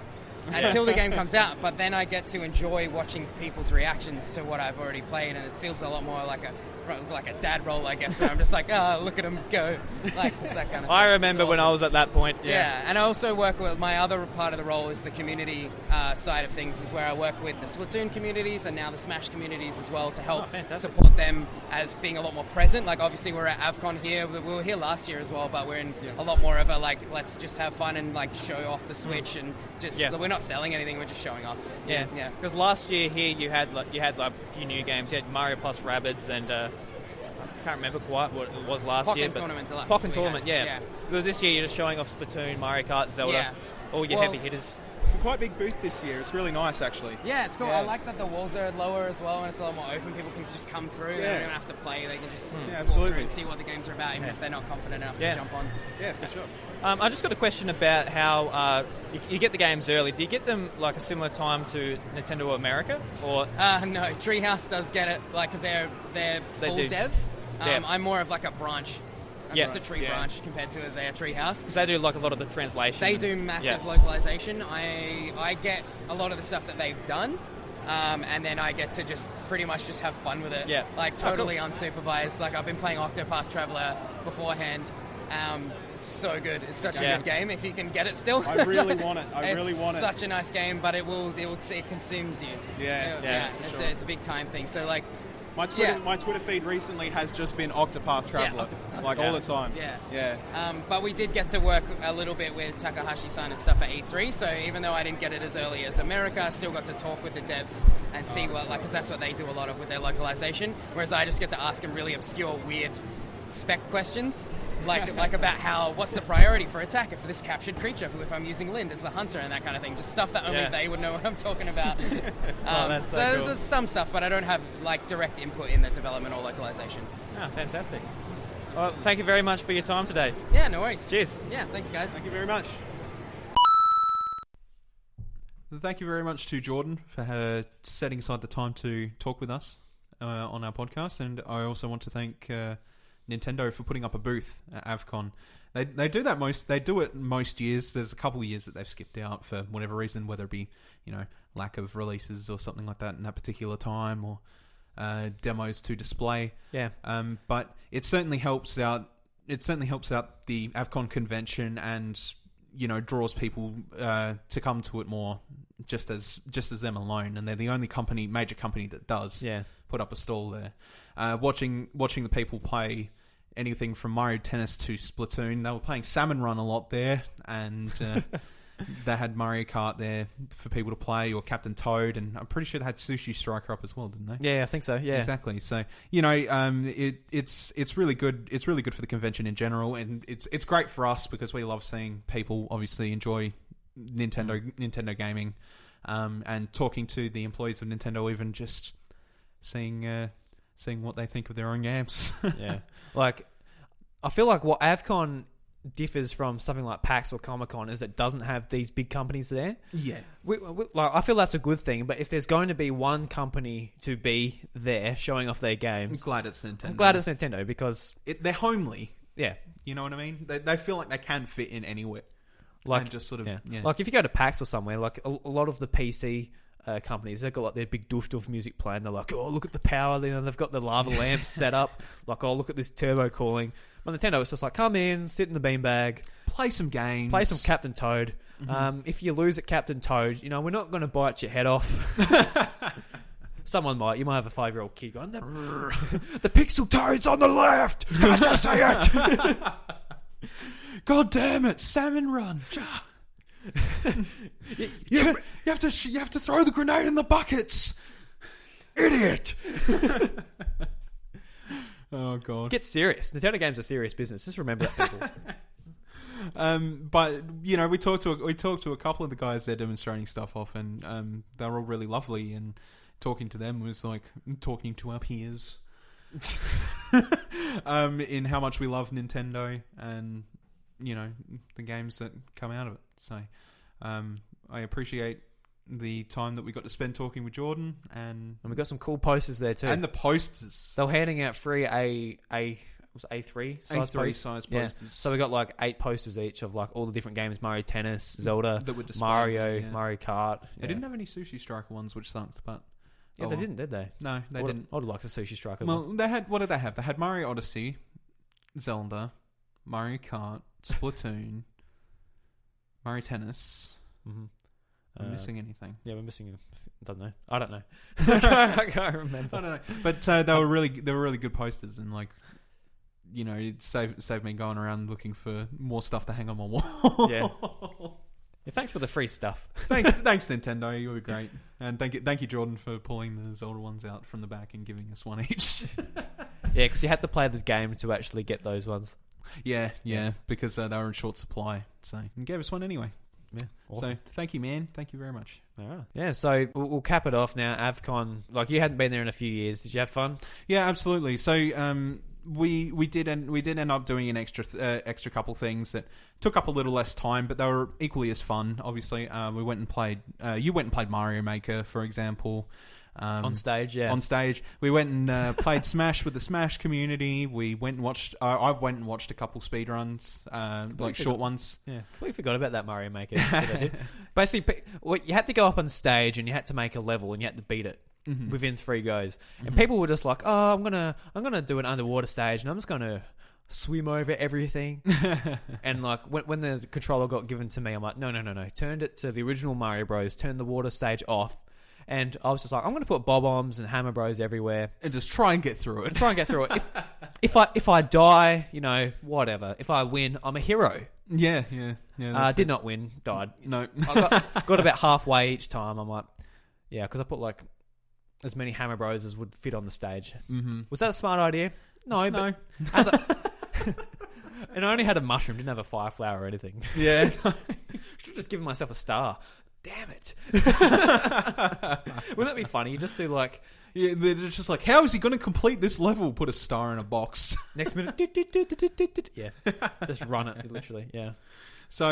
[SPEAKER 14] until the game comes out. But then I get to enjoy watching people's reactions to what I've already played, and it feels a lot more like a dad role, I guess, where I'm just like, look at him go. Like, it's that kind of stuff.
[SPEAKER 5] I remember when I was at that point.
[SPEAKER 14] Yeah, and I also work with, my other part of the role is the community side of things, is where I work with the Splatoon communities and now the Smash communities as well to help support them as being a lot more present. Like, obviously, we're at AVcon here. We were here last year as well, but we're in a lot more of a, like, let's just have fun and, like, show off the Switch and just, we're not selling anything, we're just showing off.
[SPEAKER 5] Yeah. Because last year here you had a few new games. You had Mario plus Rabbids and I can't remember quite what it was last year. Pokken Tournament, yeah. But this year you're just showing off Splatoon, Mario Kart, Zelda, all your heavy hitters.
[SPEAKER 9] It's a quite big booth this year. It's really nice, actually.
[SPEAKER 14] Yeah, it's cool. I like that the walls are lower as well, and it's a lot more open. People can just come through. They don't even have to play. They can just walk through and see what the games are about, even if they're not confident enough to jump on.
[SPEAKER 9] Yeah, for sure.
[SPEAKER 5] I just got a question about how you get the games early. Do you get them like a similar time to Nintendo America, or
[SPEAKER 14] no? Treehouse does get it, like, because they're full dev. I'm more of like a branch. I'm just a tree branch compared to their treehouse.
[SPEAKER 5] Because they do like a lot of the translation.
[SPEAKER 14] They do massive localization. I get a lot of the stuff that they've done, and then I get to just pretty much just have fun with it. Yeah. Like totally unsupervised. Like I've been playing Octopath Traveler beforehand. It's so good. It's such a good game if you can get it still.
[SPEAKER 9] I really want it.
[SPEAKER 14] It's such a nice game, but it consumes you. It's a big time thing. So like.
[SPEAKER 9] My Twitter feed recently has just been Octopath Traveler, all the time.
[SPEAKER 14] But we did get to work a little bit with Takahashi-san and stuff at E3, so even though I didn't get it as early as America, I still got to talk with the devs and see because that's what they do a lot of with their localization, whereas I just get to ask them really obscure, weird spec questions. Like about what's the priority for attack for this captured creature if I'm using Lind as the hunter and that kind of thing. Just stuff that only they would know what I'm talking about.
[SPEAKER 5] That's so cool.
[SPEAKER 14] There's some stuff, but I don't have like direct input in the development or localization.
[SPEAKER 5] Oh, fantastic. Well, thank you very much for your time today.
[SPEAKER 14] Yeah, no worries.
[SPEAKER 5] Cheers.
[SPEAKER 14] Yeah, thanks guys.
[SPEAKER 9] Thank you very much.
[SPEAKER 6] Thank you very much to Jordan for her setting aside the time to talk with us on our podcast, and I also want to thank Nintendo for putting up a booth at AVcon. They do that they do it most years. There's a couple of years that they've skipped out for whatever reason, whether it be lack of releases or something like that in that particular time, or demos to display.
[SPEAKER 5] Yeah.
[SPEAKER 6] But it certainly helps out. It certainly helps out the AVcon convention, and draws people to come to it more, just as them alone. And they're the only major company that does put up a stall there. Watching the people play anything from Mario Tennis to Splatoon. They were playing Salmon Run a lot there, and they had Mario Kart there for people to play, or Captain Toad, and I'm pretty sure they had Sushi Striker up as well, didn't they?
[SPEAKER 5] Yeah, I think so. Yeah,
[SPEAKER 6] exactly. So it's really good. It's really good for the convention in general, and it's great for us because we love seeing people obviously enjoy Nintendo gaming, and talking to the employees of Nintendo, even just seeing what they think of their own games.
[SPEAKER 5] Yeah. Like, I feel like what AVcon differs from something like PAX or Comic-Con is it doesn't have these big companies there.
[SPEAKER 6] Yeah.
[SPEAKER 5] I feel that's a good thing, but if there's going to be one company to be there showing off their games...
[SPEAKER 6] I'm glad it's Nintendo.
[SPEAKER 5] I'm glad it's Nintendo because...
[SPEAKER 6] they're homely.
[SPEAKER 5] Yeah.
[SPEAKER 6] You know what I mean? They feel like they can fit in anywhere.
[SPEAKER 5] Like,
[SPEAKER 6] and just sort of...
[SPEAKER 5] Yeah. Like, if you go to PAX or somewhere, like, a lot of the PC... companies, they've got like their big doof music playing. They're like, oh, look at the power. Then they've got the lava lamps set up. Like, oh, look at this turbo cooling. But Nintendo, it's just like, come in, sit in the beanbag,
[SPEAKER 6] play some games,
[SPEAKER 5] play some Captain Toad. Mm-hmm. If you lose at Captain Toad, we're not going to bite your head off. Someone might. You might have a 5-year-old kid going, the pixel Toad's on the left. Can't you see it?
[SPEAKER 6] God damn it, Salmon Run. you have to throw the grenade in the buckets, idiot. Oh god,
[SPEAKER 5] get serious. Nintendo games are serious business. Just remember that, people.
[SPEAKER 6] But we talked to a couple of the guys there demonstrating stuff off, and they're all really lovely. And talking to them was like talking to our peers. in how much we love Nintendo and, you know, the games that come out of it. So I appreciate the time that we got to spend talking with Jordan, and
[SPEAKER 5] we got some cool posters there too.
[SPEAKER 6] And the posters.
[SPEAKER 5] They were handing out free A3 size
[SPEAKER 6] posters.
[SPEAKER 5] Yeah. So we got like 8 posters each of like all the different games: Mario Tennis, Zelda,
[SPEAKER 6] that were displayed,
[SPEAKER 5] Mario, Mario Kart.
[SPEAKER 6] They didn't have any Sushi Striker ones, which sucked, but
[SPEAKER 5] they didn't, did they?
[SPEAKER 6] No, they didn't.
[SPEAKER 5] I would like the Sushi Striker.
[SPEAKER 6] Well, they had. What did they have? They had Mario Odyssey, Zelda, Mario Kart, Splatoon, Mario Tennis.
[SPEAKER 5] Mm-hmm.
[SPEAKER 6] Am I missing anything?
[SPEAKER 5] Yeah, we're missing. I don't know. I can't remember.
[SPEAKER 6] I don't know. But they were really good posters, and like, you know, it saved me going around looking for more stuff to hang on my wall.
[SPEAKER 5] Yeah. Thanks for the free stuff.
[SPEAKER 6] Thanks, Nintendo. You were great, and thank you, Jordan, for pulling the Zelda ones out from the back and giving us one each.
[SPEAKER 5] Yeah, because you had to play the game to actually get those ones.
[SPEAKER 6] Yeah, because they were in short supply, so you gave us one anyway.
[SPEAKER 5] Yeah, awesome.
[SPEAKER 6] So thank you, man. Thank you very much.
[SPEAKER 5] All right. Yeah, so we'll cap it off now. AVcon, like, you hadn't been there in a few years. Did you have fun?
[SPEAKER 6] Yeah, absolutely. So we did end up doing an extra couple things that took up a little less time, but they were equally as fun. Obviously, we went and played. You went and played Mario Maker, for example.
[SPEAKER 5] On stage, yeah.
[SPEAKER 6] On stage. We went and played Smash with the Smash community. We went and watched... I went and watched a couple speedruns, like short ones.
[SPEAKER 5] Yeah. We forgot about that Mario Maker. Basically, you had to go up on stage and you had to make a level and you had to beat it within 3 goes. And people were just like, oh, I'm gonna do an underwater stage and I'm just gonna swim over everything. And like when the controller got given to me, I'm like, no. Turned it to the original Mario Bros. Turned the water stage off. And I was just like, I'm going to put bob-ombs and hammer bros everywhere.
[SPEAKER 6] And just try and get through it.
[SPEAKER 5] If I die, you know, whatever. If I win, I'm a hero.
[SPEAKER 6] Yeah.
[SPEAKER 5] Did not win, died.
[SPEAKER 6] No.
[SPEAKER 5] I got about halfway each time. I'm like, yeah, because I put like as many hammer bros as would fit on the stage.
[SPEAKER 6] Mm-hmm.
[SPEAKER 5] Was that a smart idea? No. But and I only had a mushroom, didn't have a fire flower or anything.
[SPEAKER 6] Yeah.
[SPEAKER 5] Should have just given myself a star. Damn it. Wouldn't that be funny? You just do like...
[SPEAKER 6] Yeah, they're just like, how is he going to complete this level? Put a star in a box.
[SPEAKER 5] Next minute... Yeah. Just run it, literally. Yeah.
[SPEAKER 6] So,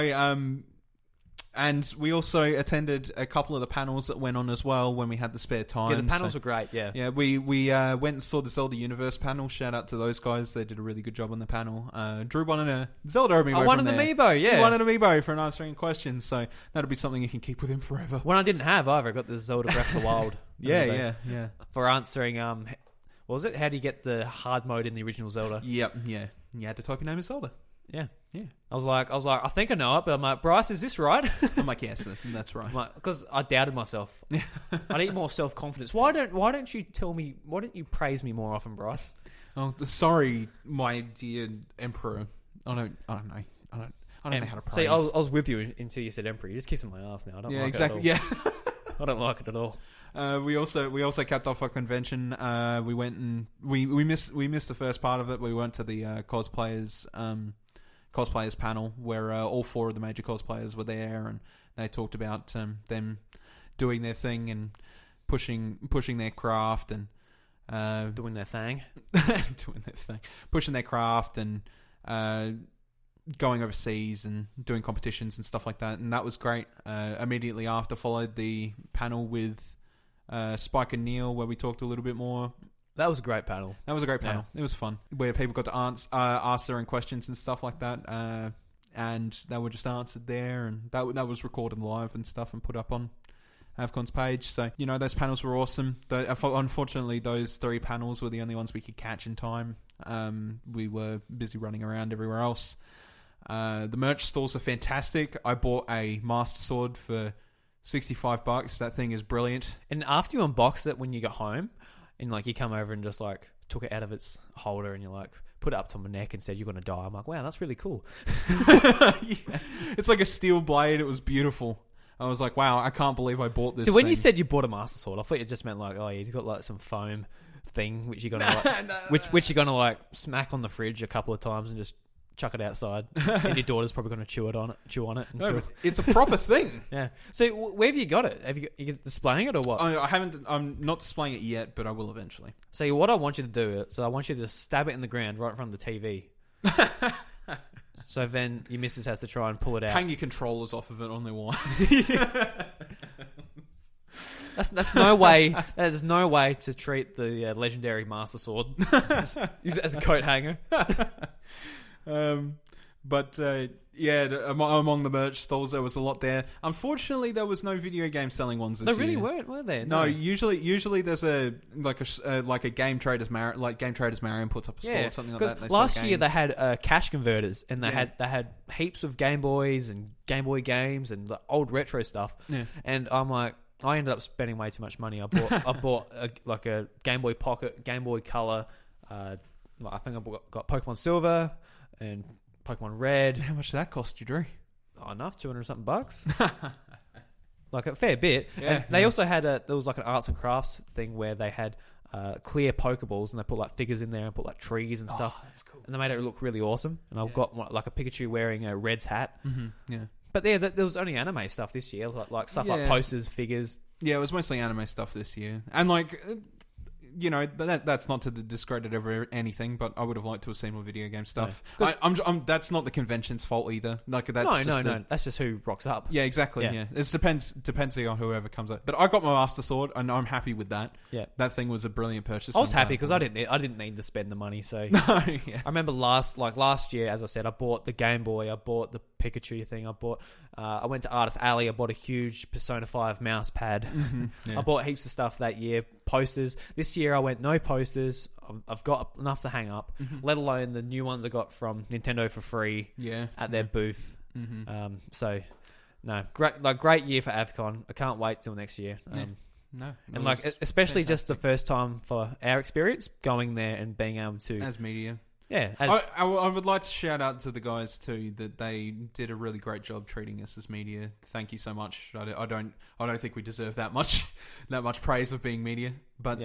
[SPEAKER 6] and we also attended a couple of the panels that went on as well when we had the spare time.
[SPEAKER 5] Yeah, the panels were great, yeah.
[SPEAKER 6] Yeah, we went and saw the Zelda Universe panel. Shout out to those guys. They did a really good job on the panel. Drew won a Zelda amiibo.
[SPEAKER 5] I won an amiibo, yeah.
[SPEAKER 6] He won an amiibo for an answering questions, so that'll be something you can keep with him forever.
[SPEAKER 5] One I didn't have either. I got the Zelda Breath of the Wild.
[SPEAKER 6] Yeah.
[SPEAKER 5] For answering, what was it? How do you get the hard mode in the original Zelda?
[SPEAKER 6] Yep, yeah. You had to type your name as Zelda.
[SPEAKER 5] Yeah. I was like, I think I know it, but I'm like, Bryce, is this right?
[SPEAKER 6] I'm like, yes, that's right.
[SPEAKER 5] Because I doubted myself. I need more self-confidence. Why don't you tell me? Why don't you praise me more often, Bryce?
[SPEAKER 6] Oh, sorry, my dear Emperor. I don't know. I don't know how to praise.
[SPEAKER 5] See, I was with you until you said Emperor. You're just kissing my ass now. I don't like it at all.
[SPEAKER 6] Yeah.
[SPEAKER 5] I don't like it at all.
[SPEAKER 6] We also capped off our convention. We went and we missed the first part of it. We went to the cosplayers panel where all 4 of the major cosplayers were there, and they talked about them doing their thing and pushing their craft and
[SPEAKER 5] doing their thing,
[SPEAKER 6] pushing their craft and going overseas and doing competitions and stuff like that, and that was great. Immediately after followed the panel with Spike and Neil, where we talked a little bit more.
[SPEAKER 5] That was a great panel.
[SPEAKER 6] It was fun, where people got to ask their own questions and stuff like that, and they were just answered there, and that was recorded live and stuff and put up on AVcon's page. So, you know, those panels were awesome. Unfortunately, those 3 panels were the only ones we could catch in time. We were busy running around everywhere else. The merch stores are fantastic. I bought a Master Sword for $65. That thing is brilliant.
[SPEAKER 5] And after you unboxed it when you got home, and like you come over and just like took it out of its holder and you like put it up to my neck and said you're going to die. I'm like, wow, that's really cool.
[SPEAKER 6] Yeah. It's like a steel blade. It was beautiful. I was like, wow, I can't believe I bought this.
[SPEAKER 5] So when you said you bought a Master Sword, I thought you just meant like, oh, you got like some foam thing which you're gonna like, which you're gonna like smack on the fridge a couple of times and just chuck it outside, and your daughter's probably going to chew on it.
[SPEAKER 6] No, but it's a proper thing.
[SPEAKER 5] Yeah. So where have you got it? You displaying it or what?
[SPEAKER 6] I haven't. I'm not displaying it yet, but I will eventually.
[SPEAKER 5] So what I want you to do is I want you to stab it in the ground right in front of the TV. So then your missus has to try and pull it out.
[SPEAKER 6] Hang your controllers off of it on their wire.
[SPEAKER 5] That's no way. That is no way to treat the legendary Master Sword. Use it as a coat hanger.
[SPEAKER 6] Among the merch stalls, there was a lot there. Unfortunately, there was no video game selling ones this year.
[SPEAKER 5] There really weren't, were there?
[SPEAKER 6] No, usually there's a game traders Marion puts up a stall or something like that.
[SPEAKER 5] Because last year they had cash converters, and they had heaps of Game Boys and Game Boy games and the old retro stuff.
[SPEAKER 6] Yeah.
[SPEAKER 5] And I'm like, I ended up spending way too much money. I bought a Game Boy Pocket, Game Boy Color. I think I got Pokemon Silver and Pokemon Red.
[SPEAKER 6] How much did that cost you, Drew?
[SPEAKER 5] Oh, enough, $200-something. Like a fair bit.
[SPEAKER 6] Yeah,
[SPEAKER 5] and they also had there was like an arts and crafts thing where they had clear Pokeballs, and they put like figures in there and put like trees and stuff.
[SPEAKER 6] Oh, that's cool.
[SPEAKER 5] And they made it look really awesome. And I've got like a Pikachu wearing a Red's hat.
[SPEAKER 6] Mm-hmm. Yeah.
[SPEAKER 5] But there was only anime stuff this year, like stuff like posters, figures.
[SPEAKER 6] Yeah, it was mostly anime stuff this year, and like, that's not to the discredit of anything, but I would have liked to have seen more video game stuff.
[SPEAKER 5] No.
[SPEAKER 6] That's not the convention's fault either. Like
[SPEAKER 5] No. That's just who rocks up.
[SPEAKER 6] Yeah, exactly. Yeah, it depends on whoever comes up. But I got my Master Sword, and I'm happy with that.
[SPEAKER 5] Yeah,
[SPEAKER 6] that thing was a brilliant purchase.
[SPEAKER 5] I was happy because I didn't need to spend the money. So
[SPEAKER 6] no, yeah.
[SPEAKER 5] I remember last year, as I said, I bought the Game Boy, I bought the Pikachu thing, I went to Artist Alley, I bought a huge Persona 5 mouse pad.
[SPEAKER 6] Mm-hmm. Yeah.
[SPEAKER 5] I bought heaps of stuff that year. Posters. This year I went no posters. I've got enough to hang up, let alone the new ones I got from Nintendo for free at their booth.
[SPEAKER 6] Mm-hmm.
[SPEAKER 5] So no, great year for AVcon. I can't wait till next year.
[SPEAKER 6] No,
[SPEAKER 5] and especially fantastic. Just the first time for our experience going there and being able to
[SPEAKER 6] as media.
[SPEAKER 5] Yeah,
[SPEAKER 6] I would like to shout out to the guys too that they did a really great job treating us as media. Thank you so much. I don't think we deserve that much praise of being media, but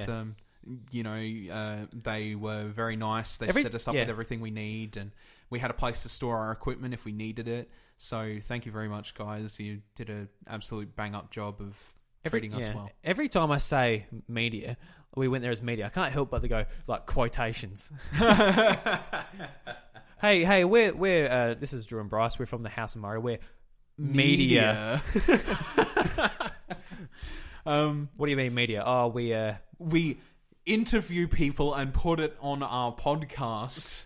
[SPEAKER 6] they were very nice. They set us up with everything we need, and we had a place to store our equipment if we needed it. So thank you very much, guys. You did an absolute bang up job of treating us well. Every
[SPEAKER 5] time I say media, we went there as media, I can't help but to go like quotations. hey, we're this is Drew and Bryce. We're from the House of Mario. We're media. What do you mean media? Oh,
[SPEAKER 6] we interview people and put it on our podcast.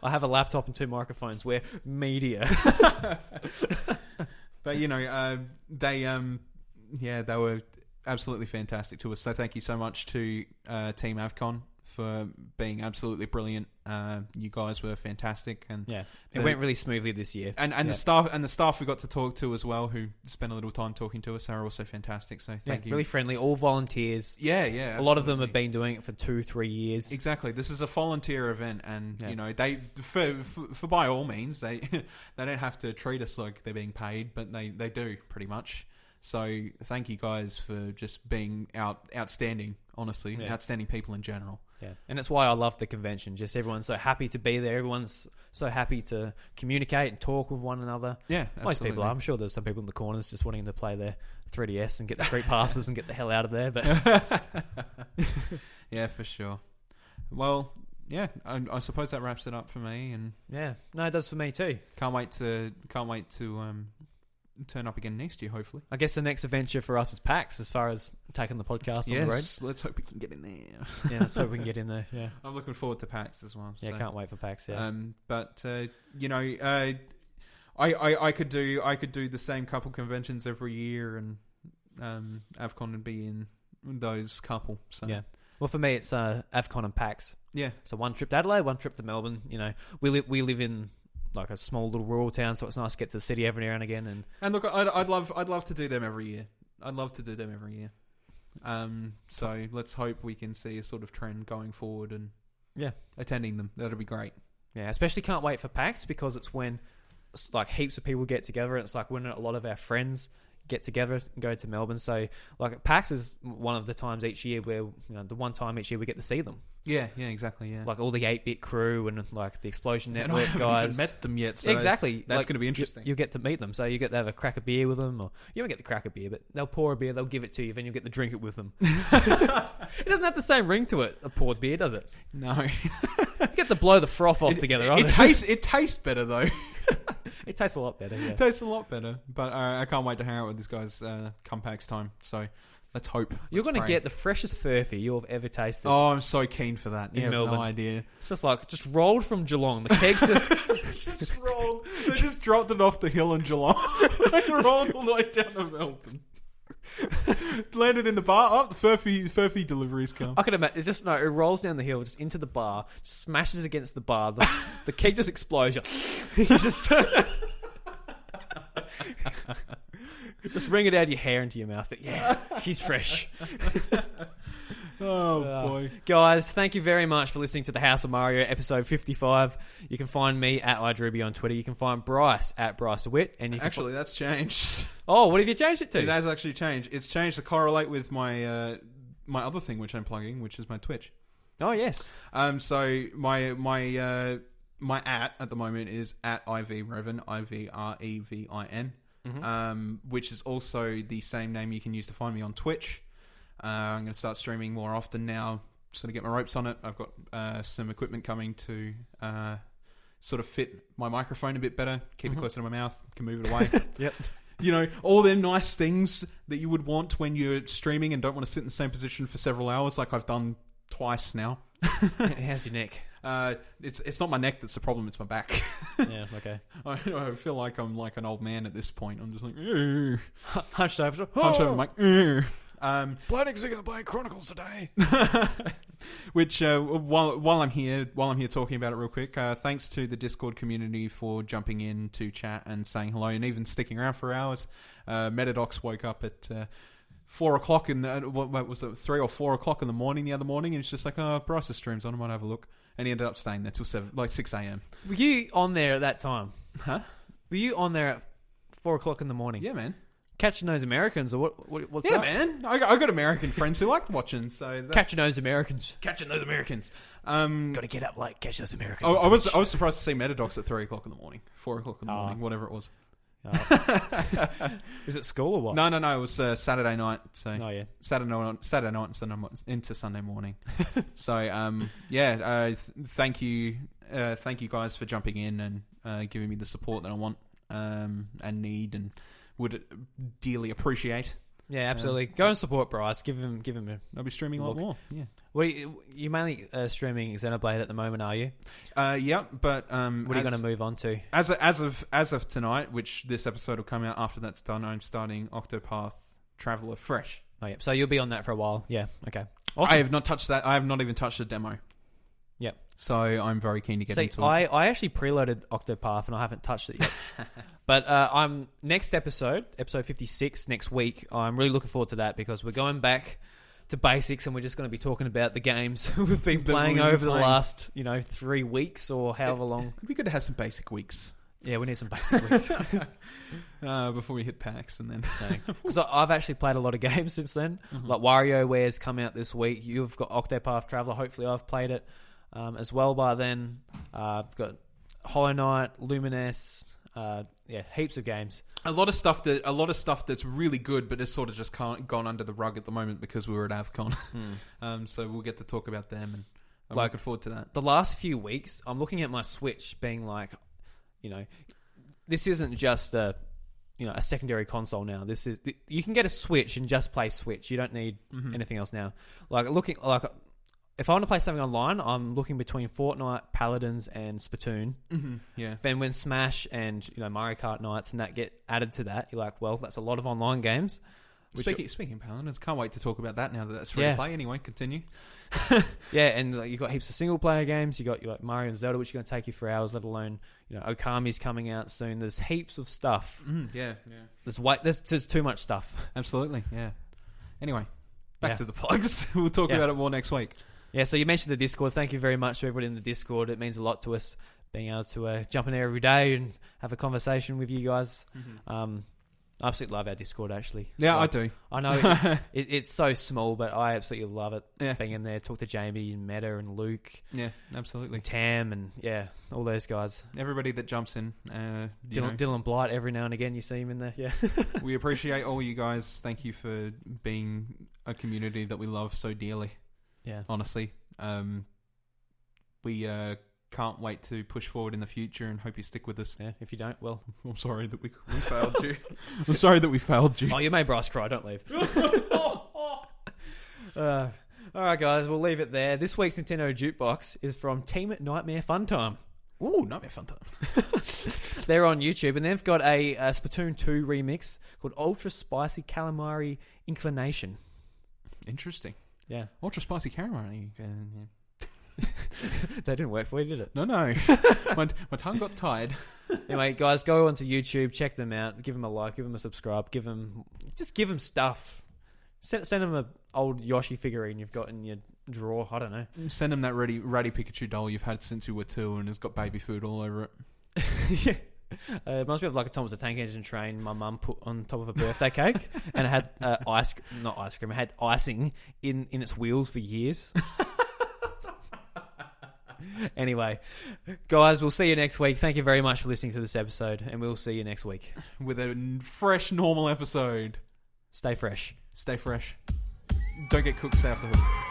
[SPEAKER 5] I have a laptop and 2 microphones. We're media.
[SPEAKER 6] But they were absolutely fantastic to us. So thank you so much to Team AVcon for being absolutely brilliant. You guys were fantastic, and
[SPEAKER 5] it went really smoothly this year.
[SPEAKER 6] And the staff we got to talk to as well, who spent a little time talking to us, are also fantastic. So thank you.
[SPEAKER 5] Really friendly, all volunteers.
[SPEAKER 6] Yeah, absolutely.
[SPEAKER 5] A lot of them have been doing it for 2-3 years.
[SPEAKER 6] Exactly. This is a volunteer event, and they for by all means they don't have to treat us like they're being paid, but they do pretty much. So thank you guys for just being outstanding, honestly, outstanding people in general.
[SPEAKER 5] Yeah, and it's why I love the convention. Just everyone's so happy to be there. Everyone's so happy to communicate and talk with one another.
[SPEAKER 6] Yeah,
[SPEAKER 5] most people are. I'm sure there's some people in the corners just wanting to play their 3DS and get the street passes and get the hell out of there. But
[SPEAKER 6] yeah, for sure. Well, yeah, I suppose that wraps it up for me. And
[SPEAKER 5] no, it does for me too.
[SPEAKER 6] Can't wait to turn up again next year, hopefully.
[SPEAKER 5] I guess the next adventure for us is PAX, as far as taking the podcast on the road.
[SPEAKER 6] Let's hope we can get in there.
[SPEAKER 5] Yeah, let's hope we can get in there. Yeah,
[SPEAKER 6] I'm looking forward to PAX as well.
[SPEAKER 5] Yeah, can't wait for PAX. Yeah,
[SPEAKER 6] but I could do the same couple conventions every year, and AVcon would be in those couple. So
[SPEAKER 5] yeah. Well, for me, it's AVcon and PAX.
[SPEAKER 6] Yeah.
[SPEAKER 5] So one trip to Adelaide, one trip to Melbourne. We live in like a small little rural town, so it's nice to get to the city every now and again.
[SPEAKER 6] And look, I'd love to do them every year. So let's hope we can see a sort of trend going forward, and attending them. That'll be great.
[SPEAKER 5] Yeah, especially can't wait for PAX, because it's when like heaps of people get together, and it's like when a lot of our friends get together and go to Melbourne. So like PAX is one of the times each year where the one time each year we get to see them.
[SPEAKER 6] Yeah, exactly. Yeah,
[SPEAKER 5] like all the 8-bit crew and like the Explosion
[SPEAKER 6] and
[SPEAKER 5] Network
[SPEAKER 6] I haven't
[SPEAKER 5] guys.
[SPEAKER 6] even met them yet. So
[SPEAKER 5] exactly,
[SPEAKER 6] that's
[SPEAKER 5] like,
[SPEAKER 6] going to be interesting.
[SPEAKER 5] You get to meet them, so you get to have a crack of beer with them, or you won't get the crack of beer, but they'll pour a beer, they'll give it to you, then you'll get to drink it with them. It doesn't have the same ring to it, a poured beer, does it?
[SPEAKER 6] No,
[SPEAKER 5] you get to blow the froth off together.
[SPEAKER 6] It tastes better though.
[SPEAKER 5] It tastes a lot better. Yeah.
[SPEAKER 6] It tastes a lot better. But I can't wait to hang out with these guys come PAX time. So let's hope.
[SPEAKER 5] You're going to get the freshest furphy you've ever tasted.
[SPEAKER 6] Oh, I'm so keen for that. You have
[SPEAKER 5] Melbourne.
[SPEAKER 6] no idea.
[SPEAKER 5] It's just rolled from Geelong. The kegs
[SPEAKER 6] just rolled. They just dropped it off the hill in Geelong. And rolled all the way down to Melbourne. Landed in the bar. Oh, the furphy deliveries come.
[SPEAKER 5] I can imagine. It rolls down the hill, just into the bar, smashes against the bar. The keg just explodes. You just just wring it out of your hair into your mouth. But yeah, she's fresh.
[SPEAKER 6] Oh boy,
[SPEAKER 5] guys! Thank you very much for listening to the House of Mario episode 55. You can find me at iDruby on Twitter. You can find Bryce at BryceWitt. And you can
[SPEAKER 6] that's changed.
[SPEAKER 5] Oh, what have you changed it to?
[SPEAKER 6] It has actually changed. It's changed to correlate with my my other thing, which I'm plugging, which is my Twitch.
[SPEAKER 5] Oh yes.
[SPEAKER 6] So my at the moment is at ivrevin, IVREVIN, which is also the same name you can use to find me on Twitch. I'm going to start streaming more often now. Just going to get my ropes on it. I've got some equipment coming to sort of fit my microphone a bit better, keep it closer to my mouth, can move it away.
[SPEAKER 5] Yep.
[SPEAKER 6] You know, all them nice things that you would want when you're streaming and don't want to sit in the same position for several hours, like I've done twice now.
[SPEAKER 5] How's your neck?
[SPEAKER 6] It's not my neck that's the problem, it's my back.
[SPEAKER 5] Yeah, okay.
[SPEAKER 6] I feel like I'm like an old man at this point. I'm just like
[SPEAKER 5] hunched over.
[SPEAKER 6] I'm like
[SPEAKER 2] Playing Xenoblade Chronicles today.
[SPEAKER 6] Which while I'm here talking about it real quick, thanks to the Discord community for jumping in to chat and saying hello and even sticking around for hours. Metadox woke up at 4 o'clock in what was it, 3 or 4 o'clock in the morning the other morning, and it's just like, oh, Bryce's stream's on, I might have a look, and he ended up staying there till 6 a.m.
[SPEAKER 5] Were you on there at that time?
[SPEAKER 6] Huh?
[SPEAKER 5] Were you on there at 4 o'clock in the morning?
[SPEAKER 6] Yeah, man.
[SPEAKER 5] Catching those Americans, or what's
[SPEAKER 6] yeah,
[SPEAKER 5] up?
[SPEAKER 6] Man. I got American friends who liked watching, so that's...
[SPEAKER 5] Catching those Americans.
[SPEAKER 6] Got
[SPEAKER 5] to get up late, catch those Americans.
[SPEAKER 6] I was surprised to see Metadox at 3 o'clock in the morning, 4 o'clock in the morning, whatever it was.
[SPEAKER 5] Is it school or what?
[SPEAKER 6] No, it was Saturday night. So Saturday night into Sunday morning. So thank you guys for jumping in and giving me the support that I want and need and would dearly appreciate.
[SPEAKER 5] Yeah, absolutely. Go and support Bryce. Give him a.
[SPEAKER 6] I'll be streaming a lot more. Yeah.
[SPEAKER 5] Well, you mainly streaming Xenoblade at the moment, are you?
[SPEAKER 6] Yeah, but
[SPEAKER 5] what are you going to move on to?
[SPEAKER 6] As of tonight, which this episode will come out after that's done, I'm starting Octopath Traveler fresh.
[SPEAKER 5] Oh yeah, so you'll be on that for a while. Yeah. Okay. Awesome.
[SPEAKER 6] I have not touched that. I have not even touched the demo.
[SPEAKER 5] Yep.
[SPEAKER 6] So I'm very keen to get into it.
[SPEAKER 5] I actually preloaded Octopath and I haven't touched it yet. But I'm next episode 56 next week. I'm really looking forward to that because we're going back to basics and we're just going to be talking about the games we've been playing over the last 3 weeks or however long.
[SPEAKER 6] It'd be good to have some basic weeks.
[SPEAKER 5] Yeah, we need some basic weeks
[SPEAKER 6] before we hit PAX and then.
[SPEAKER 5] Because I've actually played a lot of games since then. Like WarioWare's come out this week. You've got Octopath Traveler. Hopefully, I've played it as well by then. I've got Hollow Knight, Lumines. Heaps of games.
[SPEAKER 6] A lot of stuff that's really good, but it's sort of just gone under the rug at the moment because we were at AVcon. So we'll get to talk about them, and I'm looking forward to that.
[SPEAKER 5] The last few weeks, I'm looking at my Switch, being like, this isn't just a secondary console now. This is you can get a Switch and just play Switch. You don't need anything else now. If I want to play something online, I'm looking between Fortnite, Paladins, and Splatoon.
[SPEAKER 6] Yeah.
[SPEAKER 5] Then when Smash and Mario Kart nights and that get added to that, you're like, well, that's a lot of online games.
[SPEAKER 6] Speaking of Paladins, can't wait to talk about that now that that's free to play. Anyway, continue.
[SPEAKER 5] Yeah, and you've got heaps of single player games. You got Mario and Zelda, which are going to take you for hours. Let alone Okami's coming out soon. There's heaps of stuff.
[SPEAKER 6] Yeah.
[SPEAKER 5] There's too much stuff.
[SPEAKER 6] Absolutely. Yeah. Anyway, back to the plugs. We'll talk about it more next week.
[SPEAKER 5] Yeah, so you mentioned the Discord. Thank you very much to everybody in the Discord. It means a lot to us being able to jump in there every day and have a conversation with you guys. I absolutely love our Discord, actually.
[SPEAKER 6] Yeah,
[SPEAKER 5] Like,
[SPEAKER 6] I do.
[SPEAKER 5] I know it's so small, but I absolutely love it.
[SPEAKER 6] Yeah.
[SPEAKER 5] Being in there, talk to Jamie and Meta and Luke.
[SPEAKER 6] Yeah, absolutely.
[SPEAKER 5] And Tam and, all those guys.
[SPEAKER 6] Everybody that jumps in.
[SPEAKER 5] Dylan Blight, every now and again you see him in there, yeah.
[SPEAKER 6] We appreciate all you guys. Thank you for being a community that we love so dearly.
[SPEAKER 5] Yeah.
[SPEAKER 6] Honestly. We can't wait to push forward in the future and hope you stick with us.
[SPEAKER 5] Yeah, if you don't, well...
[SPEAKER 6] I'm sorry that we failed you. I'm sorry that we failed you.
[SPEAKER 5] Oh, you made Bryce cry, don't leave. Alright guys, we'll leave it there. This week's Nintendo Jukebox is from Team Nightmare Funtime.
[SPEAKER 6] Ooh, Nightmare Funtime.
[SPEAKER 5] They're on YouTube, and they've got a Splatoon 2 remix called Ultra Spicy Calamari Inclination.
[SPEAKER 6] Interesting.
[SPEAKER 5] Yeah.
[SPEAKER 6] Ultra Spicy Calamari.
[SPEAKER 5] That didn't work for you, did it?
[SPEAKER 6] No. My tongue got tied.
[SPEAKER 5] Anyway, guys, go onto YouTube, check them out, give them a like, give them a subscribe, give them stuff. Send them an old Yoshi figurine you've got in your drawer. I don't know.
[SPEAKER 6] Send them that ratty Pikachu doll you've had since you were 2 and has got baby food all over it.
[SPEAKER 5] Yeah. It reminds me of like a Thomas the Tank Engine train my mum put on top of a birthday cake, and it had it had icing in its wheels for years. Anyway, guys, we'll see you next week. Thank you very much for listening to this episode, and we'll see you next week
[SPEAKER 6] with a fresh, normal episode.
[SPEAKER 5] Stay fresh.
[SPEAKER 6] Stay fresh. Don't get cooked, stay off the hook.